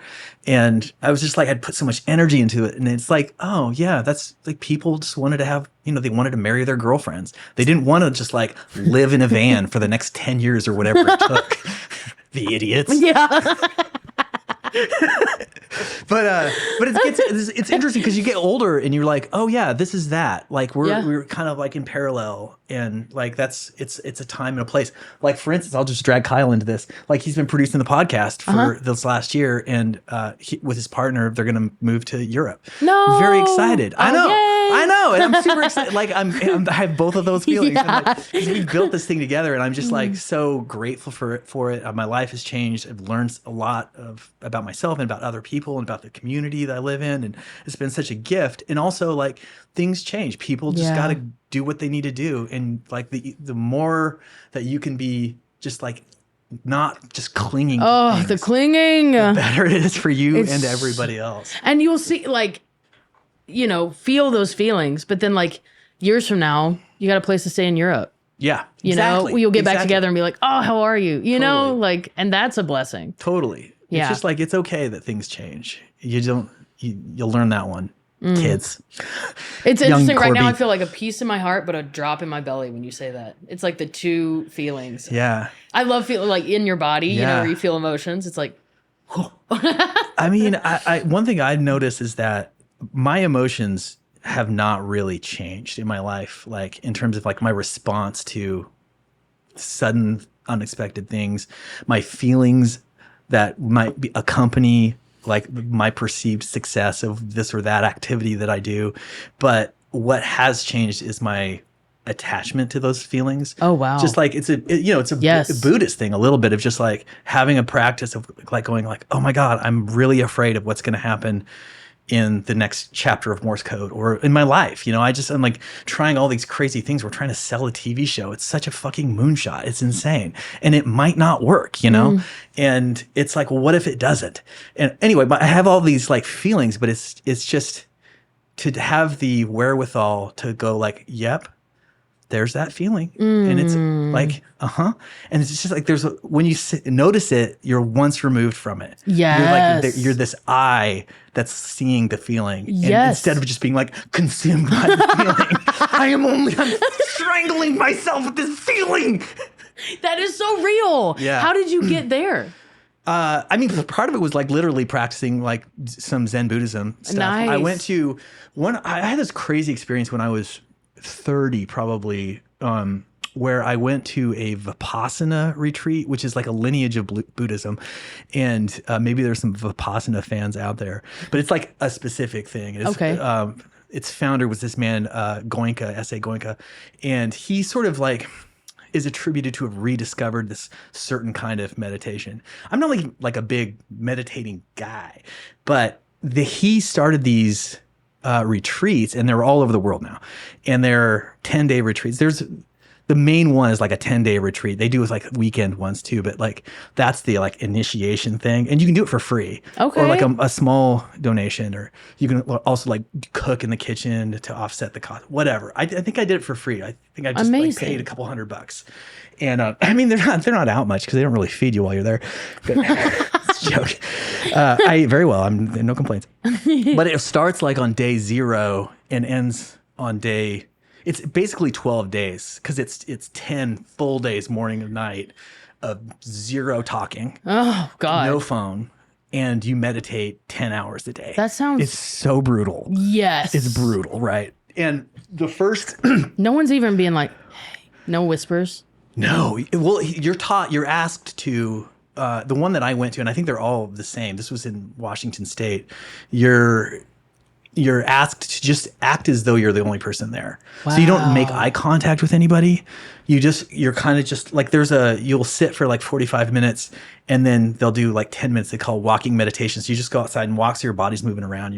And I was just like, I'd put so much energy into it. And it's like, oh yeah, that's like people just wanted to have, you know, they wanted to marry their girlfriends. They didn't want to just like live in a van for the next 10 years or whatever it took. The idiots. yeah. But it's interesting because you get older and you're like, oh yeah, this is that. Like we're kind of like in parallel, and like it's a time and a place. Like for instance, I'll just drag Kyle into this. Like he's been producing the podcast for this last year, and with his partner, they're gonna move to Europe. No. Very excited. I know. yay. I know, and I'm super excited. Like I have both of those feelings. Yeah. And, like, 'cause we've built this thing together, and I'm just like so grateful for it. My life has changed. I've learned a lot about myself and about other people and about the community that I live in, and it's been such a gift. And also, like things change. People just got to do what they need to do, and like the more that you can be just like not just clinging. Oh, to things, the clinging. the better it is for you It's- and everybody else. And you'll see, like, you know, feel those feelings, but then like years from now, you got a place to stay in Europe. Yeah, You know, you'll get back together and be like, oh, how are you? You know, like, and that's a blessing. Totally. Yeah. It's just like, it's okay that things change. You'll learn that one, kids. It's Young interesting. Right now, I Corby. feel like a peace in my heart, but a drop in my belly when you say that. It's like the two feelings. Yeah. I love feeling like in your body, you know, Yeah. where you feel emotions. It's like, I mean, I one thing I've noticed is that my emotions have not really changed in my life, like in terms of like my response to sudden unexpected things, my feelings that might be accompany like my perceived success of this or that activity that I do. But what has changed is my attachment to those feelings. Oh, wow. Just like it's a Buddhist thing a little bit of just like having a practice of like going like, oh my God, I'm really afraid of what's going to happen in the next chapter of Morse code or in my life. I'm like trying all these crazy things. We're trying to sell a TV show. It's such a fucking moonshot. It's insane. And it might not work, And it's like, well, what if it doesn't? And anyway, but I have all these like feelings, but it's just to have the wherewithal to go like, yep, there's that feeling. And it's like, and it's just like, when you notice it, you're once removed from it. Yes. You're this eye that's seeing the feeling. And Yes. instead of just being like consumed by the feeling, I'm strangling myself with this feeling. That is so real. Yeah. How did you get there? I mean, part of it was like literally practicing like some Zen Buddhism stuff. Nice. I went to I had this crazy experience when I was 30 probably, where I went to a Vipassana retreat, which is like a lineage of Buddhism. And maybe there's some Vipassana fans out there, but it's like a specific thing. Its founder was this man, Goenka, S.A. Goenka. And he sort of like is attributed to have rediscovered this certain kind of meditation. I'm not like a big meditating guy, but he started these retreats, and they're all over the world now. And they're 10-day retreats. The main one is like a 10-day retreat. They do like weekend ones too, but like that's the like initiation thing, and you can do it for free, Okay. or like a small donation, or you can also like cook in the kitchen to offset the cost. Whatever. I think I did it for free. I think I just like paid a couple $100, and I mean they're not out much because they don't really feed you while you're there. But, it's a joke. I ate very well. I'm no complaints. But it starts like on day 0 and ends on day. It's basically 12 days because it's 10 full days, morning and night, of 0 talking. Oh, God. No phone. And you meditate 10 hours a day. That sounds... It's so brutal. Yes. It's brutal, right? And the first... No one's even being like, hey, no whispers. No. Well, you're asked to... the one that I went to, and I think they're all the same. This was in Washington State. You're asked to just act as though you're the only person there. Wow. So you don't make eye contact with anybody. You're kind of just like, you'll sit for like 45 minutes, and then they'll do like 10 minutes they call walking meditation. So you just go outside and walk so your body's moving around,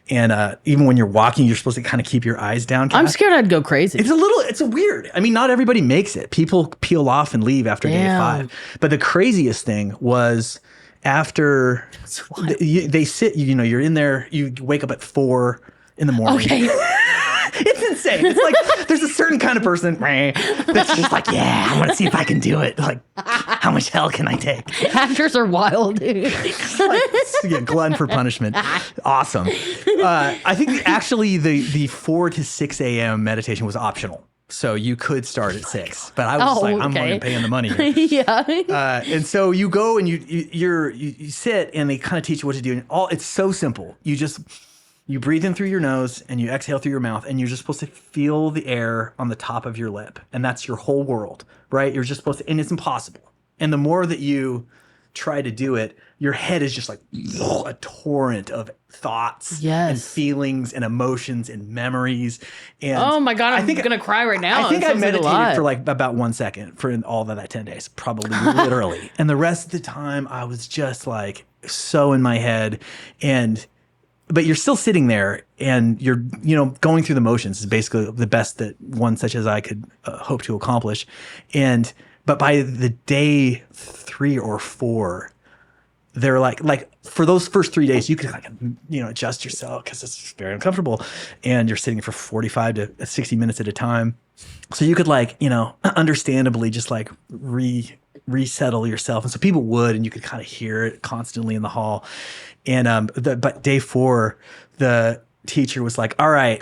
and even when you're walking, you're supposed to kind of keep your eyes down. I'm scared I'd go crazy. It's a weird. I mean, not everybody makes it. People peel off and leave after day 5. But the craziest thing was, after they sit, you're in there, you wake up at 4 in the morning. Okay. It's insane. It's like, there's a certain kind of person that's just like, yeah, I want to see if I can do it. Like, how much hell can I take? Actors are wild, dude. Glutton for punishment. Awesome. I think actually the 4 to 6 a.m. meditation was optional. So you could start at 6, but I was I'm only paying the money here. Yeah. And so you go and you sit, and they kind of teach you what to do. And it's so simple. You breathe in through your nose and you exhale through your mouth, and you're just supposed to feel the air on the top of your lip, and that's your whole world, right? You're just supposed to, and it's impossible. And the more that you try to do it, your head is just like a torrent of thoughts and feelings and emotions and memories. And oh my God, I'm going to cry right now. I think I meditated for like about 1 second for all of that 10 days, probably literally. And the rest of the time I was just like so in my head, but you're still sitting there, and you're, going through the motions is basically the best that one such as I could hope to accomplish. But by the day 3 or 4, they're like for those first 3 days, you could adjust yourself because it's very uncomfortable, and you're sitting for 45 to 60 minutes at a time. So you could understandably just like resettle yourself. And so people would, and you could kind of hear it constantly in the hall. And but day 4, the teacher was like, all right,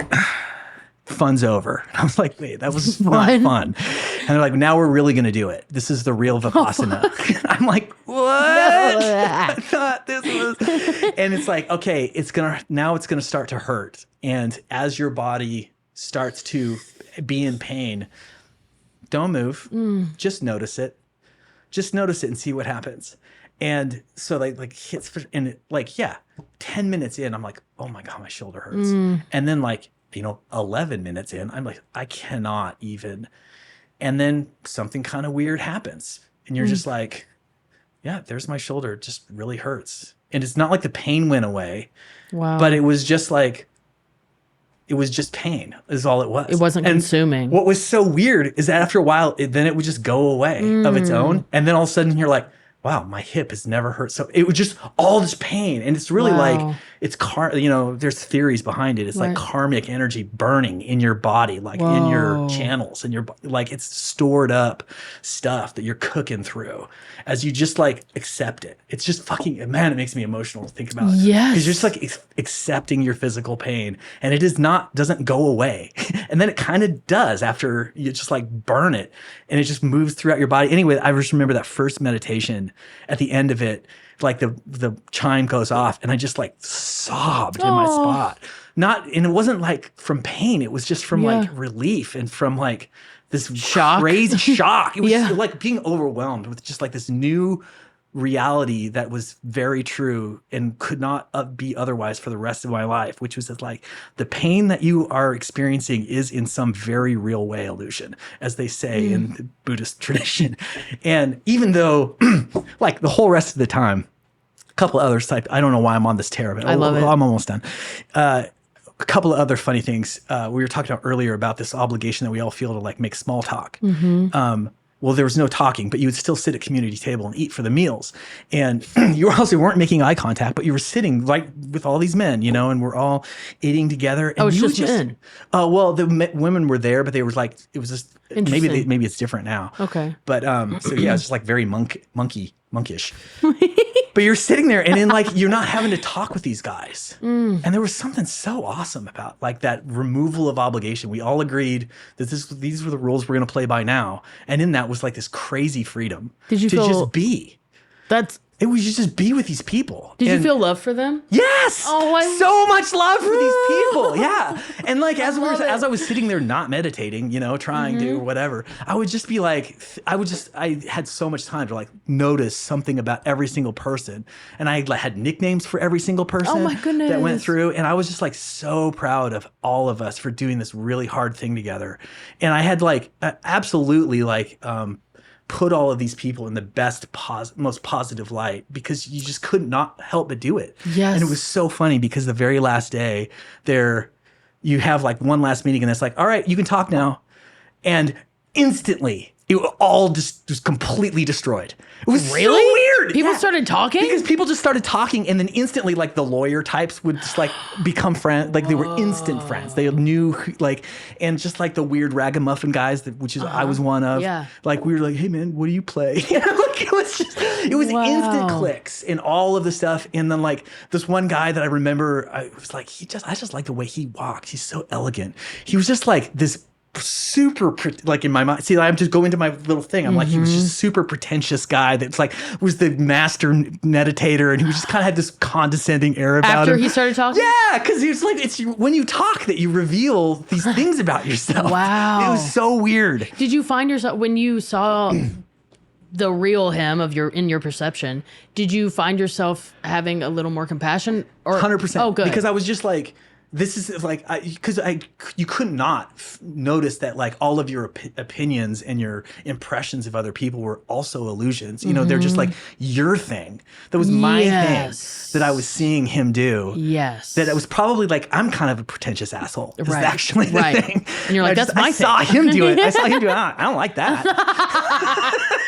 fun's over. And I was like, wait, that was not fun. And they're like, now we're really going to do it. This is the real Vipassana. I'm like, what? I thought this was. And it's like, okay, now it's going to start to hurt. And as your body starts to be in pain, don't move. Just notice it. Just notice it and see what happens. And so like hits, and 10 minutes in, I'm like, oh my God, my shoulder hurts. And then 11 minutes in, I'm like, I cannot even. And then something kind of weird happens. And you're just like, yeah, there's my shoulder. It just really hurts. And it's not like the pain went away. Wow. But it was just pain is all it was. It wasn't consuming. What was so weird is that after a while, then it would just go away of its own. And then all of a sudden you're like, wow, my hip has never hurt. So it was just all this pain. And it's really like, it's there's theories behind it. It's like karmic energy burning in your body, like in your channels and like it's stored up stuff that you're cooking through as you just like accept it. It's just fucking, man, it makes me emotional to think about it. Yes. It's just like accepting your physical pain, and it doesn't go away. And then it kind of does after you just like burn it, and it just moves throughout your body. Anyway, I just remember that first meditation at the end of it, like the chime goes off and I just like sobbed in my spot. And it wasn't like from pain. It was just from like relief and from like this crazy shock. It was like being overwhelmed with just like this new reality that was very true and could not be otherwise for the rest of my life, which was that like the pain that you are experiencing is in some very real way illusion, as they say in the Buddhist tradition. And even though like the whole rest of the time, a couple of others, I don't know why I'm on this tear, but I love it. I'm almost done. A couple of other funny things. We were talking about earlier about this obligation that we all feel to like make small talk. Well, there was no talking, but you would still sit at community table and eat for the meals. And you also weren't making eye contact, but you were sitting like with all these men, and we're all eating together. And it's just men. Well, the women were there, but they were like, it was just, maybe it's different now. Okay. But so yeah, it's just like very monkish. But you're sitting there and then like, you're not having to talk with these guys. And there was something so awesome about like that removal of obligation. We all agreed that these were the rules we're going to play by now. And in that was like this crazy freedom to just be. It was just be with these people. Did you feel love for them? Yes. Oh, so much love for these people. Yeah. And like as I was sitting there not meditating, trying to whatever, I would just be like, I had so much time to like notice something about every single person, and I had nicknames for every single person. Oh my goodness. That went through, and I was just like so proud of all of us for doing this really hard thing together, and I had like absolutely like. Put all of these people in the best, most positive light because you just could not help but do it. Yes. And it was so funny because the very last day you have like one last meeting and it's like, all right, you can talk now. And instantly it all just completely destroyed. It was so weird. People started talking? Because people just started talking, and then instantly, like, the lawyer types would just, like, become friends. Like, they were instant friends. They knew, like, and just, like, the weird ragamuffin guys, which is I was one of. Yeah. Like, we were like, hey, man, what do you play? Like, it was instant clicks in all of the stuff. And then, like, this one guy that I remember, I was like, I just like the way he walks. He's so elegant. He was just, like, this super like in my mind. See, I'm just going into my little thing. I'm like, he was just super pretentious guy that's like was the master meditator, and he just kind of had this condescending air about him. After he started talking? Yeah, because he was like, it's when you talk that you reveal these things about yourself. Wow. It was so weird. Did you find yourself when you saw the real him in your perception, did you find yourself having a little more compassion? Or 100%. Oh, good. Because I was just like, this is like, you could not notice that like all of your opinions and your impressions of other people were also illusions. You know, they're just like your thing. That was my thing that I was seeing him do. Yes. That it was probably like, I'm kind of a pretentious asshole. Is actually the thing. And you're like, that's my thing. I saw him do it. I don't like that.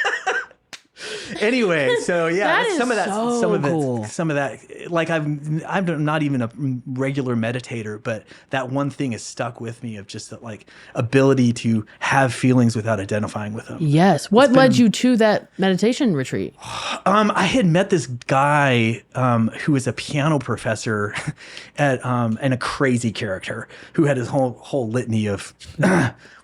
Anyway, so yeah, some of that, like I'm not even a regular meditator, but that one thing is stuck with me of just that like ability to have feelings without identifying with them. Yes. What led you to that meditation retreat? I had met this guy who was a piano professor and a crazy character who had his whole litany of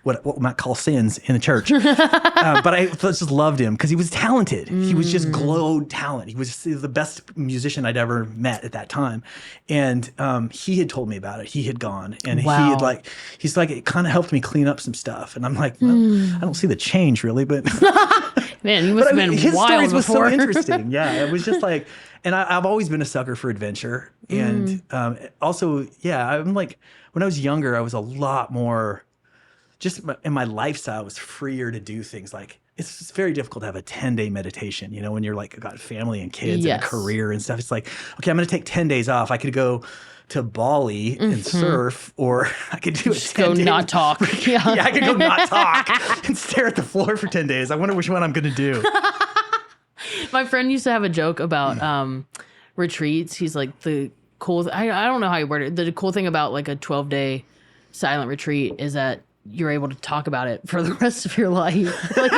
what we might call sins in the church. But I just loved him because he was talented. He was just glowed talent. He was the best musician I'd ever met at that time. And he had told me about it. He had gone and he's like, it kind of helped me clean up some stuff. And I'm like, well, I don't see the change really, but Man, you must have been his wild stories was so before. interesting. Yeah, it was just like, and I've always been a sucker for adventure, and also, yeah, I'm like, when I was younger, I was a lot more, just in my lifestyle was freer to do things like. It's very difficult to have a 10-day meditation, you know, when you're like got family and kids and a career and stuff. It's like, okay, I'm going to take 10 days off. I could go to Bali and surf, or I could do Just go not talk. Yeah, I could go not talk and stare at the floor for 10 days. I wonder which one I'm going to do. My friend used to have a joke about retreats. He's like, the cool, I don't know how you word it. The cool thing about like a 12-day silent retreat is that you're able to talk about it for the rest of your life. Like,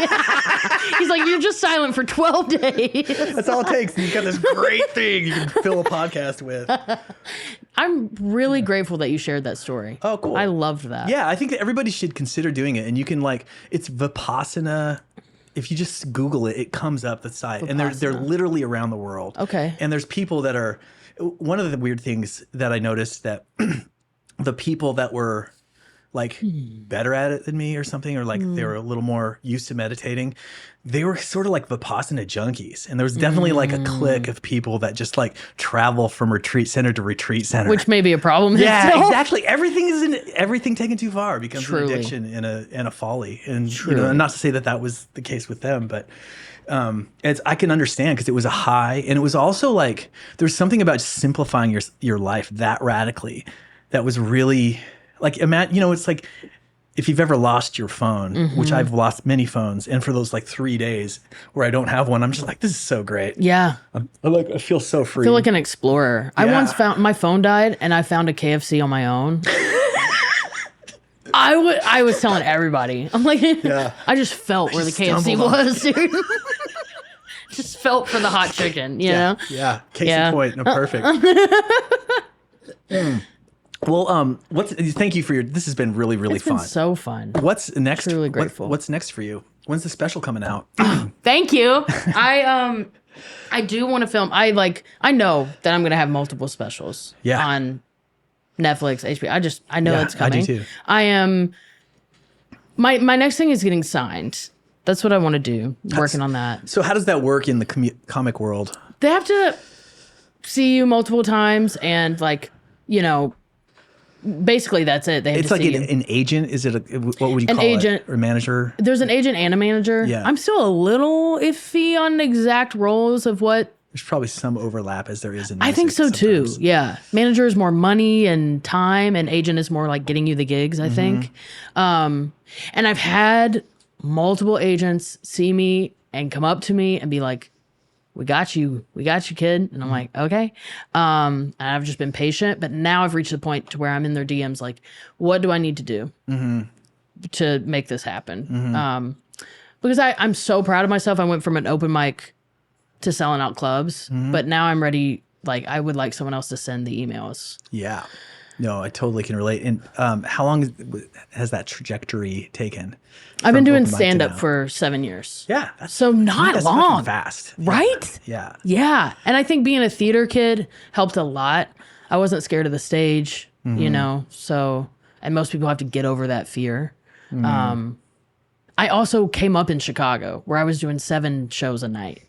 he's like, you're just silent for 12 days. That's all it takes. You've got this great thing you can fill a podcast with. I'm really grateful that you shared that story. Oh, cool. I loved that. Yeah, I think that everybody should consider doing it. And you can like, it's Vipassana. If you just Google it, it comes up the site. And they're literally around the world. Okay. And there's people that are, one of the weird things that I noticed that the people that were like better at it than me or something, or like they were a little more used to meditating, they were sort of like Vipassana junkies. And there was definitely like a clique of people that just like travel from retreat center to retreat center. Which may be a problem. Yeah, itself. exactly. Everything taken too far becomes an addiction and a folly. And you know, not to say that that was the case with them, but I can understand, because it was a high, and it was also like there's something about simplifying your life that radically that was really like, imagine, you know, it's like if you've ever lost your phone, which I've lost many phones, and for those like 3 days where I don't have one, I'm just like, this is so great. Yeah. I feel so free. I feel like an explorer. I once found, my phone died and I found a KFC on my own. I was telling everybody. I'm like, I just felt where the KFC was, dude. Just felt for the hot chicken, you know? Yeah. Case in point. No, perfect. Well, thank you for this has been really, really fun. It's been so fun. What's next? Truly grateful. What's next for you? When's the special coming out? Thank you. I do want to film. I know that I'm going to have multiple specials on Netflix, HBO. I know it's coming. I do too. I am, my next thing is getting signed. That's what I want to do. Working on that. So how does that work in the comic world? They have to see you multiple times, and like, you know, basically that's it. They have It's to like see an agent. Is it what would you call agent, it? Or manager? There's an agent and a manager. Yeah. I'm still a little iffy on exact roles of what. There's probably some overlap as there is in music. I think so sometimes. too. Yeah. Manager is more money and time, and agent is more like getting you the gigs, I think. And I've had multiple agents see me and come up to me and be like, we got you, kid. And I'm like, okay. And I've just been patient, but now I've reached the point to where I'm in their DMs like, what do I need to do to make this happen? Because I'm so proud of myself. I went from an open mic to selling out clubs, but now I'm ready. Like, I would like someone else to send the emails. Yeah. No, I totally can relate. And how long has that trajectory taken? I've been doing stand-up for 7 years. Yeah. So not that's long. fucking fast. Right? Yeah. Yeah. And I think being a theater kid helped a lot. I wasn't scared of the stage, you know, so, and most people have to get over that fear. I also came up in Chicago where I was doing 7 shows a night.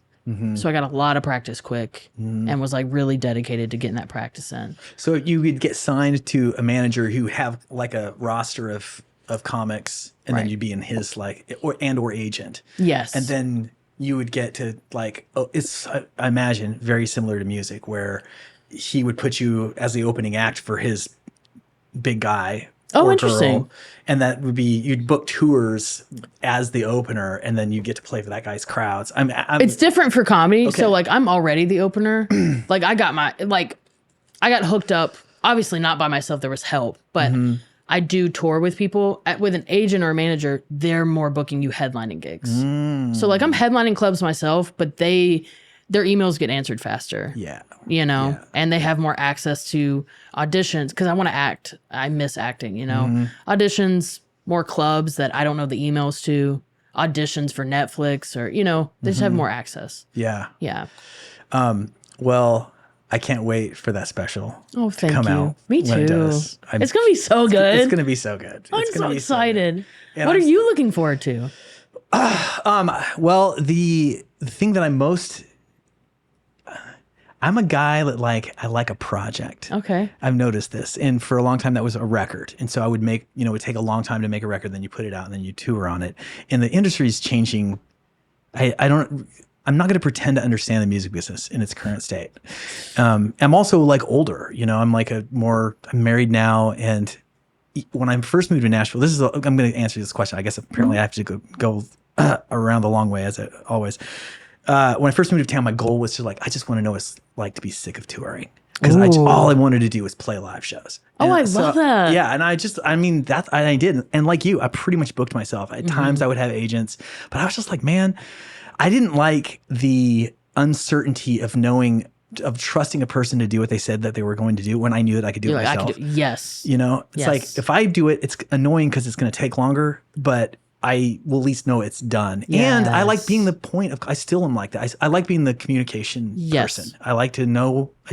So I got a lot of practice quick and was like really dedicated to getting that practice in. So you would get signed to a manager who have like a roster of comics, and then you'd be in his like or agent. Yes. And then you would get to like, it's I imagine very similar to music, where he would put you as the opening act for his big guy. Oh, or interesting. Girl, and that would be, you'd book tours as the opener, and then you get to play for that guy's crowds. It's different for comedy. Okay. So like, I'm already the opener. Like I got hooked up, obviously not by myself. There was help, but I do tour with people with an agent or a manager. They're more booking you headlining gigs. So like I'm headlining clubs myself, but their emails get answered faster. Yeah. You know, and they have more access to auditions because I want to act. I miss acting, you know. Auditions, more clubs that I don't know the emails to, auditions for Netflix, or, you know, they just have more access. Yeah. Yeah. Well, I can't wait for that special to come out. Me too. When it does. It's going to be so good. It's going to be so good. I'm so excited. And what are you looking forward to? Well, the thing that I'm a guy that I like a project. Okay. I've noticed this. And for a long time that was a record. And so I would make, it would take a long time to make a record, then you put it out and then you tour on it. And the industry is changing. I'm not going to pretend to understand the music business in its current state. I'm also older, I'm married now. And when I first moved to Nashville, I'm going to answer this question. I guess apparently I have to go around the long way as I always. When I first moved to town, my goal was to I just want to know what it's like to be sick of touring. Because all I wanted to do was play live shows. Oh, I love that. Yeah. And I did. And like you, I pretty much booked myself. At times I would have agents, but I was just man, I didn't like the uncertainty of trusting a person to do what they said that they were going to do when I knew that I could do it myself. Yes. It's if I do it, it's annoying because it's going to take longer, but I will at least know it's done. Yes. And I like being the point of, I still am like that. I like being the communication person. I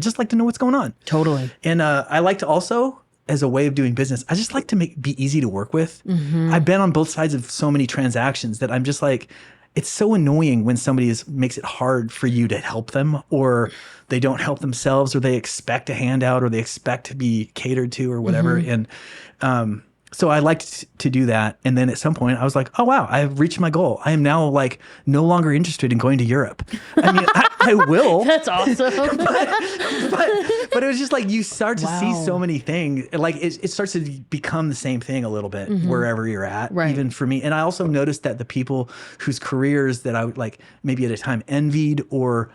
just like to know what's going on. Totally. And I like to also, as a way of doing business, I just like to be easy to work with. I've been on both sides of so many transactions that I'm just it's so annoying when somebody makes it hard for you to help them, or they don't help themselves, or they expect a handout, or they expect to be catered to, or whatever. And so I liked to do that. And then at some point I was like, oh, wow, I've reached my goal. I am now no longer interested in going to Europe. I mean, I will. That's awesome. but it was just you start to see so many things. It starts to become the same thing a little bit wherever you're at, even for me. And I also noticed that the people whose careers that I would maybe at a time envied or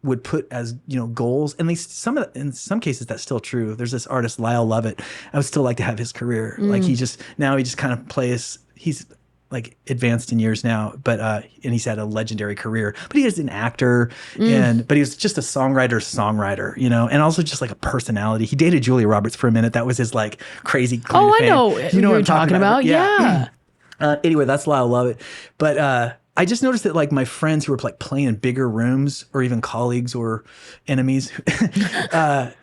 would put as goals, and in some cases that's still true. There's this artist Lyle Lovett. I would still like to have his career. He just kind of plays. He's advanced in years now, but and he's had a legendary career. But he is an actor, but he was just a songwriter, and also just a personality. He dated Julia Roberts for a minute. That was his crazy claim to fame. I know. You know what I'm talking about? Yeah. Anyway, that's Lyle Lovett, but. I just noticed that my friends who were playing in bigger rooms, or even colleagues or enemies, they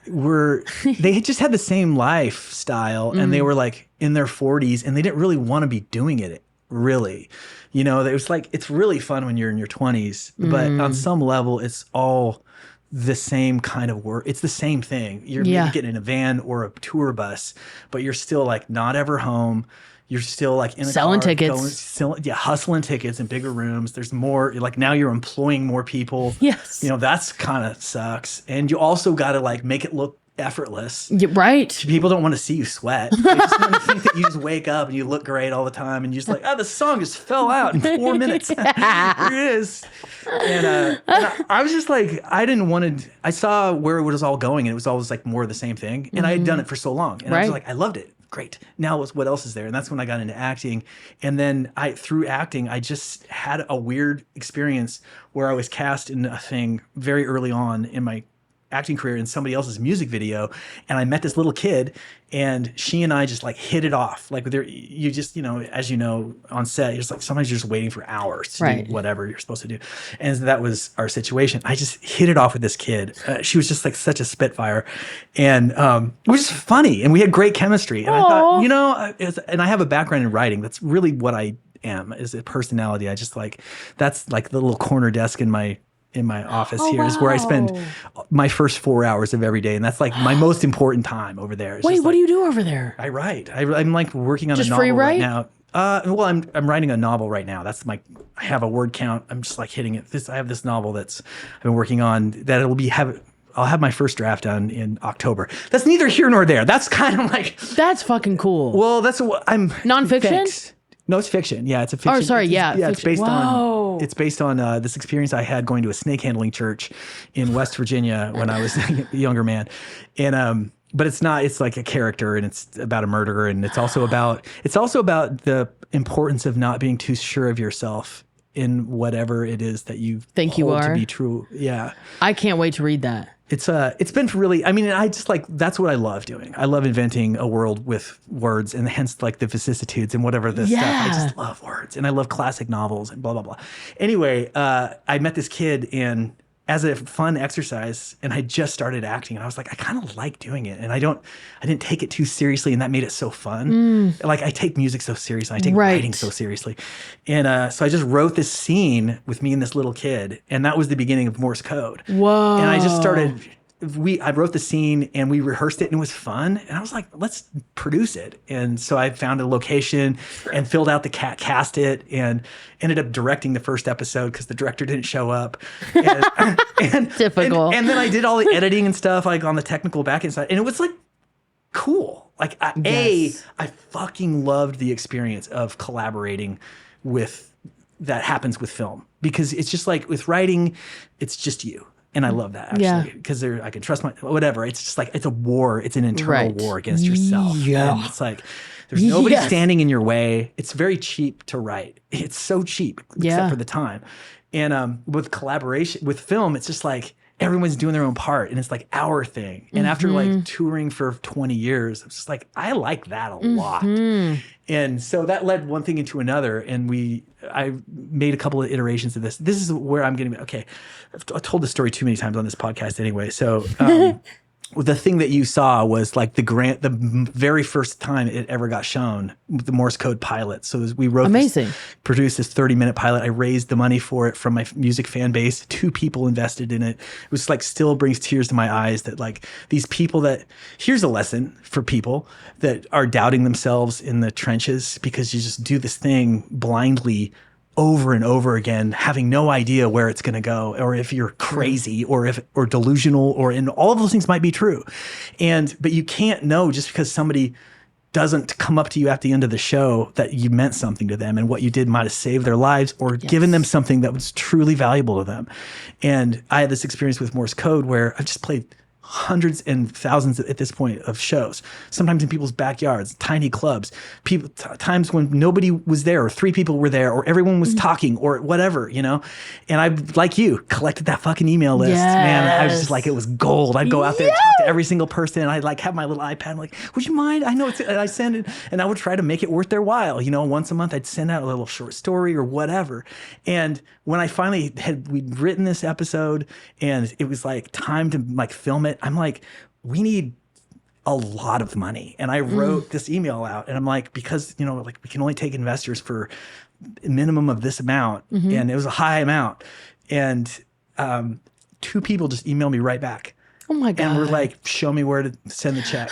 just had the same lifestyle, and they were in their 40s, and they didn't really want to be doing it. Really, it was it's really fun when you're in your 20s, but on some level, it's all the same kind of work. It's the same thing. You're maybe getting in a van or a tour bus, but you're still not ever home. You're still in a selling car, tickets, hustling tickets in bigger rooms. There's more now you're employing more people. Yes, that's kind of sucks. And you also got to make it look effortless. Right. People don't want to see you sweat. They just want to think that you just wake up and you look great all the time, and you're just the song just fell out in 4 minutes. Here it is. And I was just I didn't want to. I saw where it was all going, and it was always more of the same thing. And I had done it for so long, and I was I loved it. Great. Now what else is there? And that's when I got into acting. And then through acting, I just had a weird experience where I was cast in a thing very early on in my acting career in somebody else's music video. And I met this little kid, and she and I just hit it off. You just, as you know, on set, you're just sometimes you're just waiting for hours to do whatever you're supposed to do. And that was our situation. I just hit it off with this kid. She was just such a spitfire, and it was just funny, and we had great chemistry. And I thought, and I have a background in writing. That's really what I am, is a personality. I just that's the little corner desk in my office here is where I spend my first 4 hours of every day. And that's my most important time over there. It's Wait, what do you do over there? I write. I'm working on just a novel free right now. Well, I'm writing a novel right now. That's I have a word count. I'm just hitting it. I have this novel I've been working on that I'll have my first draft done in October. That's neither here nor there. That's kind of that's fucking cool. Well, that's what I'm nonfiction. Thanks. No, it's fiction. Yeah, it's a fiction. Oh, sorry. It's based on. It's based on this experience I had going to a snake handling church in West Virginia when I was a younger man, and but it's not. It's a character, and it's about a murderer, and it's also about the importance of not being too sure of yourself in whatever it is that you think you are to be true. Yeah, I can't wait to read that. It's been really, I just that's what I love doing. I love inventing a world with words, and hence the vicissitudes and whatever this stuff. I just love words, and I love classic novels and blah, blah, blah. Anyway, I met this kid, and as a fun exercise, and I just started acting, and I was like, I kind of like doing it, and I didn't take it too seriously, and that made it so fun. Like I take music so seriously, I take writing so seriously, and so I just wrote this scene with me and this little kid, and that was the beginning of Morse code. Whoa! And I just started. I wrote the scene and we rehearsed it, and it was fun. And I was like, let's produce it. And so I found a location and filled out the cast it, and ended up directing the first episode because the director didn't show up. And, Typical. And then I did all the editing and stuff like on the technical backend side. And it was like cool. Like I fucking loved the experience of collaborating that happens with film, because it's just like with writing, it's just you. And I love that actually, because I can trust whatever. It's just like, it's a war. It's an internal war against yourself. Yeah. And it's like, there's nobody standing in your way. It's very cheap to write. It's so cheap, except for the time. And with collaboration, with film, it's just like, everyone's doing their own part, and it's like our thing. And after like touring for 20 years, it's just like, I like that a lot. And so that led one thing into another. And I made a couple of iterations of this. This is where I'm getting, okay. I've told this story too many times on this podcast anyway. So, the thing that you saw was like the very first time it ever got shown, the Morse code pilot. So as we produced this 30-minute pilot. I raised the money for it from my music fan base. 2 people invested in it. It was like, still brings tears to my eyes that like these people here's a lesson for people that are doubting themselves in the trenches, because you just do this thing blindly over and over again, having no idea where it's going to go, or if you're crazy or delusional, and all of those things might be true. But you can't know just because somebody doesn't come up to you at the end of the show that you meant something to them, and what you did might have saved their lives or given them something that was truly valuable to them. And I had this experience with Morse code where I've just played hundreds and thousands at this point of shows, sometimes in people's backyards, tiny clubs, times when nobody was there, or 3 people were there, or everyone was talking, or whatever, and I, like you, collected that fucking email list. Man, I was just like, it was gold. I'd go out there and talk to every single person, and I'd like have my little iPad, I'm like, would you mind? I know and I send it, and I would try to make it worth their while. Once a month I'd send out a little short story or whatever. And when I finally we'd written this episode, and it was like time to like film it, I'm like, we need a lot of money. And I wrote this email out, and I'm like, because, like we can only take investors for a minimum of this amount. And it was a high amount. And 2 people just emailed me right back. Oh my God. And were like, show me where to send the check.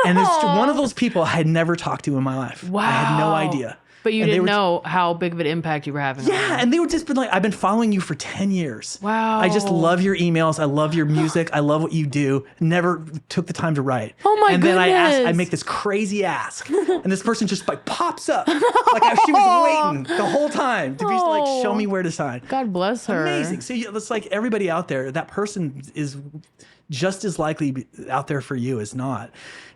And it's one of those people I had never talked to in my life. Wow. I had no idea. But you didn't know how big of an impact you were having. Yeah, and they were just been like, I've been following you for 10 years. Wow. I just love your emails. I love your music. I love what you do. Never took the time to write. Oh my goodness. And then I make this crazy ask, and this person just like pops up. Like she was waiting the whole time to be like, show me where to sign. God bless her. Amazing. So it's like everybody out there, that person is just as likely out there for you as not.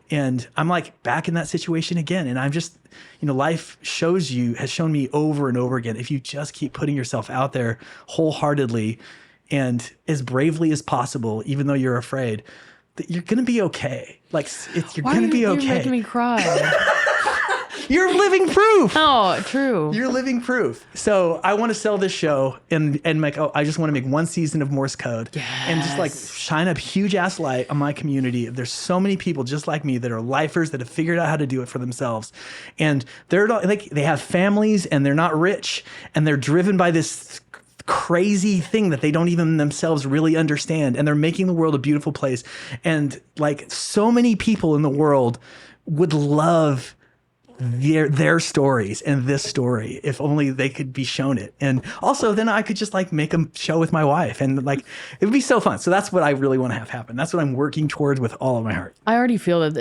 And I'm like back in that situation again. And I'm just, life has shown me over and over again, if you just keep putting yourself out there wholeheartedly and as bravely as possible, even though you're afraid, that you're going to be okay. Like you're going to be okay. You're making me cry. You're living proof. Oh, true. You're living proof. So I want to sell this show and like, I just want to make 1 season of Morse code and just like shine a huge ass light on my community. There's so many people just like me that are lifers that have figured out how to do it for themselves. And they're not, like, they have families and they're not rich, and they're driven by this crazy thing that they don't even themselves really understand. And they're making the world a beautiful place. And like, so many people in the world would love their stories and this story if only they could be shown it. And also then I could just like make a show with my wife, and like it would be so fun. So that's what I really want to have happen. That's what I'm working towards with all of my heart. I already feel that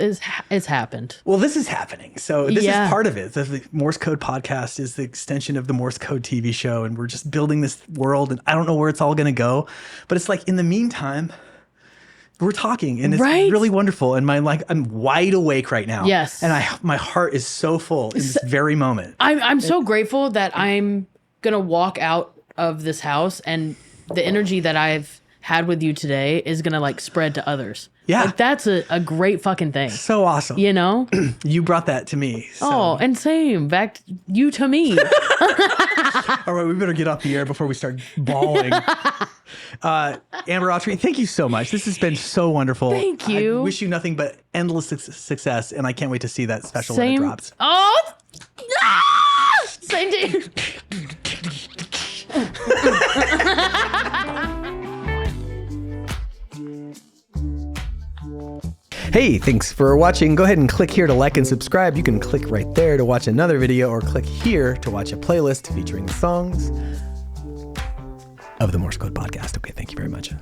it's happened. Well, this is happening. So this is part of it. The Morse Code podcast is the extension of the Morse Code TV show, and we're just building this world, and I don't know where it's all going to go, but it's like in the meantime we're talking, and it's really wonderful. And I'm wide awake right now. Yes. And my heart is so full in this very moment. I'm so grateful that I'm going to walk out of this house, and the energy that I've had with you today is going to like spread to others. Yeah. Like that's a great fucking thing. So awesome. You brought that to me. So. Oh, and same. Back you to me. All right, we better get off the air before we start bawling. Amber Autry, thank you so much. This has been so wonderful. Thank you. I wish you nothing but endless success, and I can't wait to see that special when it Same. drops. Oh, same day. Hey, thanks for watching. Go ahead and click here to like and subscribe. You can click right there to watch another video, or click here to watch a playlist featuring songs of the Morse Code podcast. Okay, thank you very much.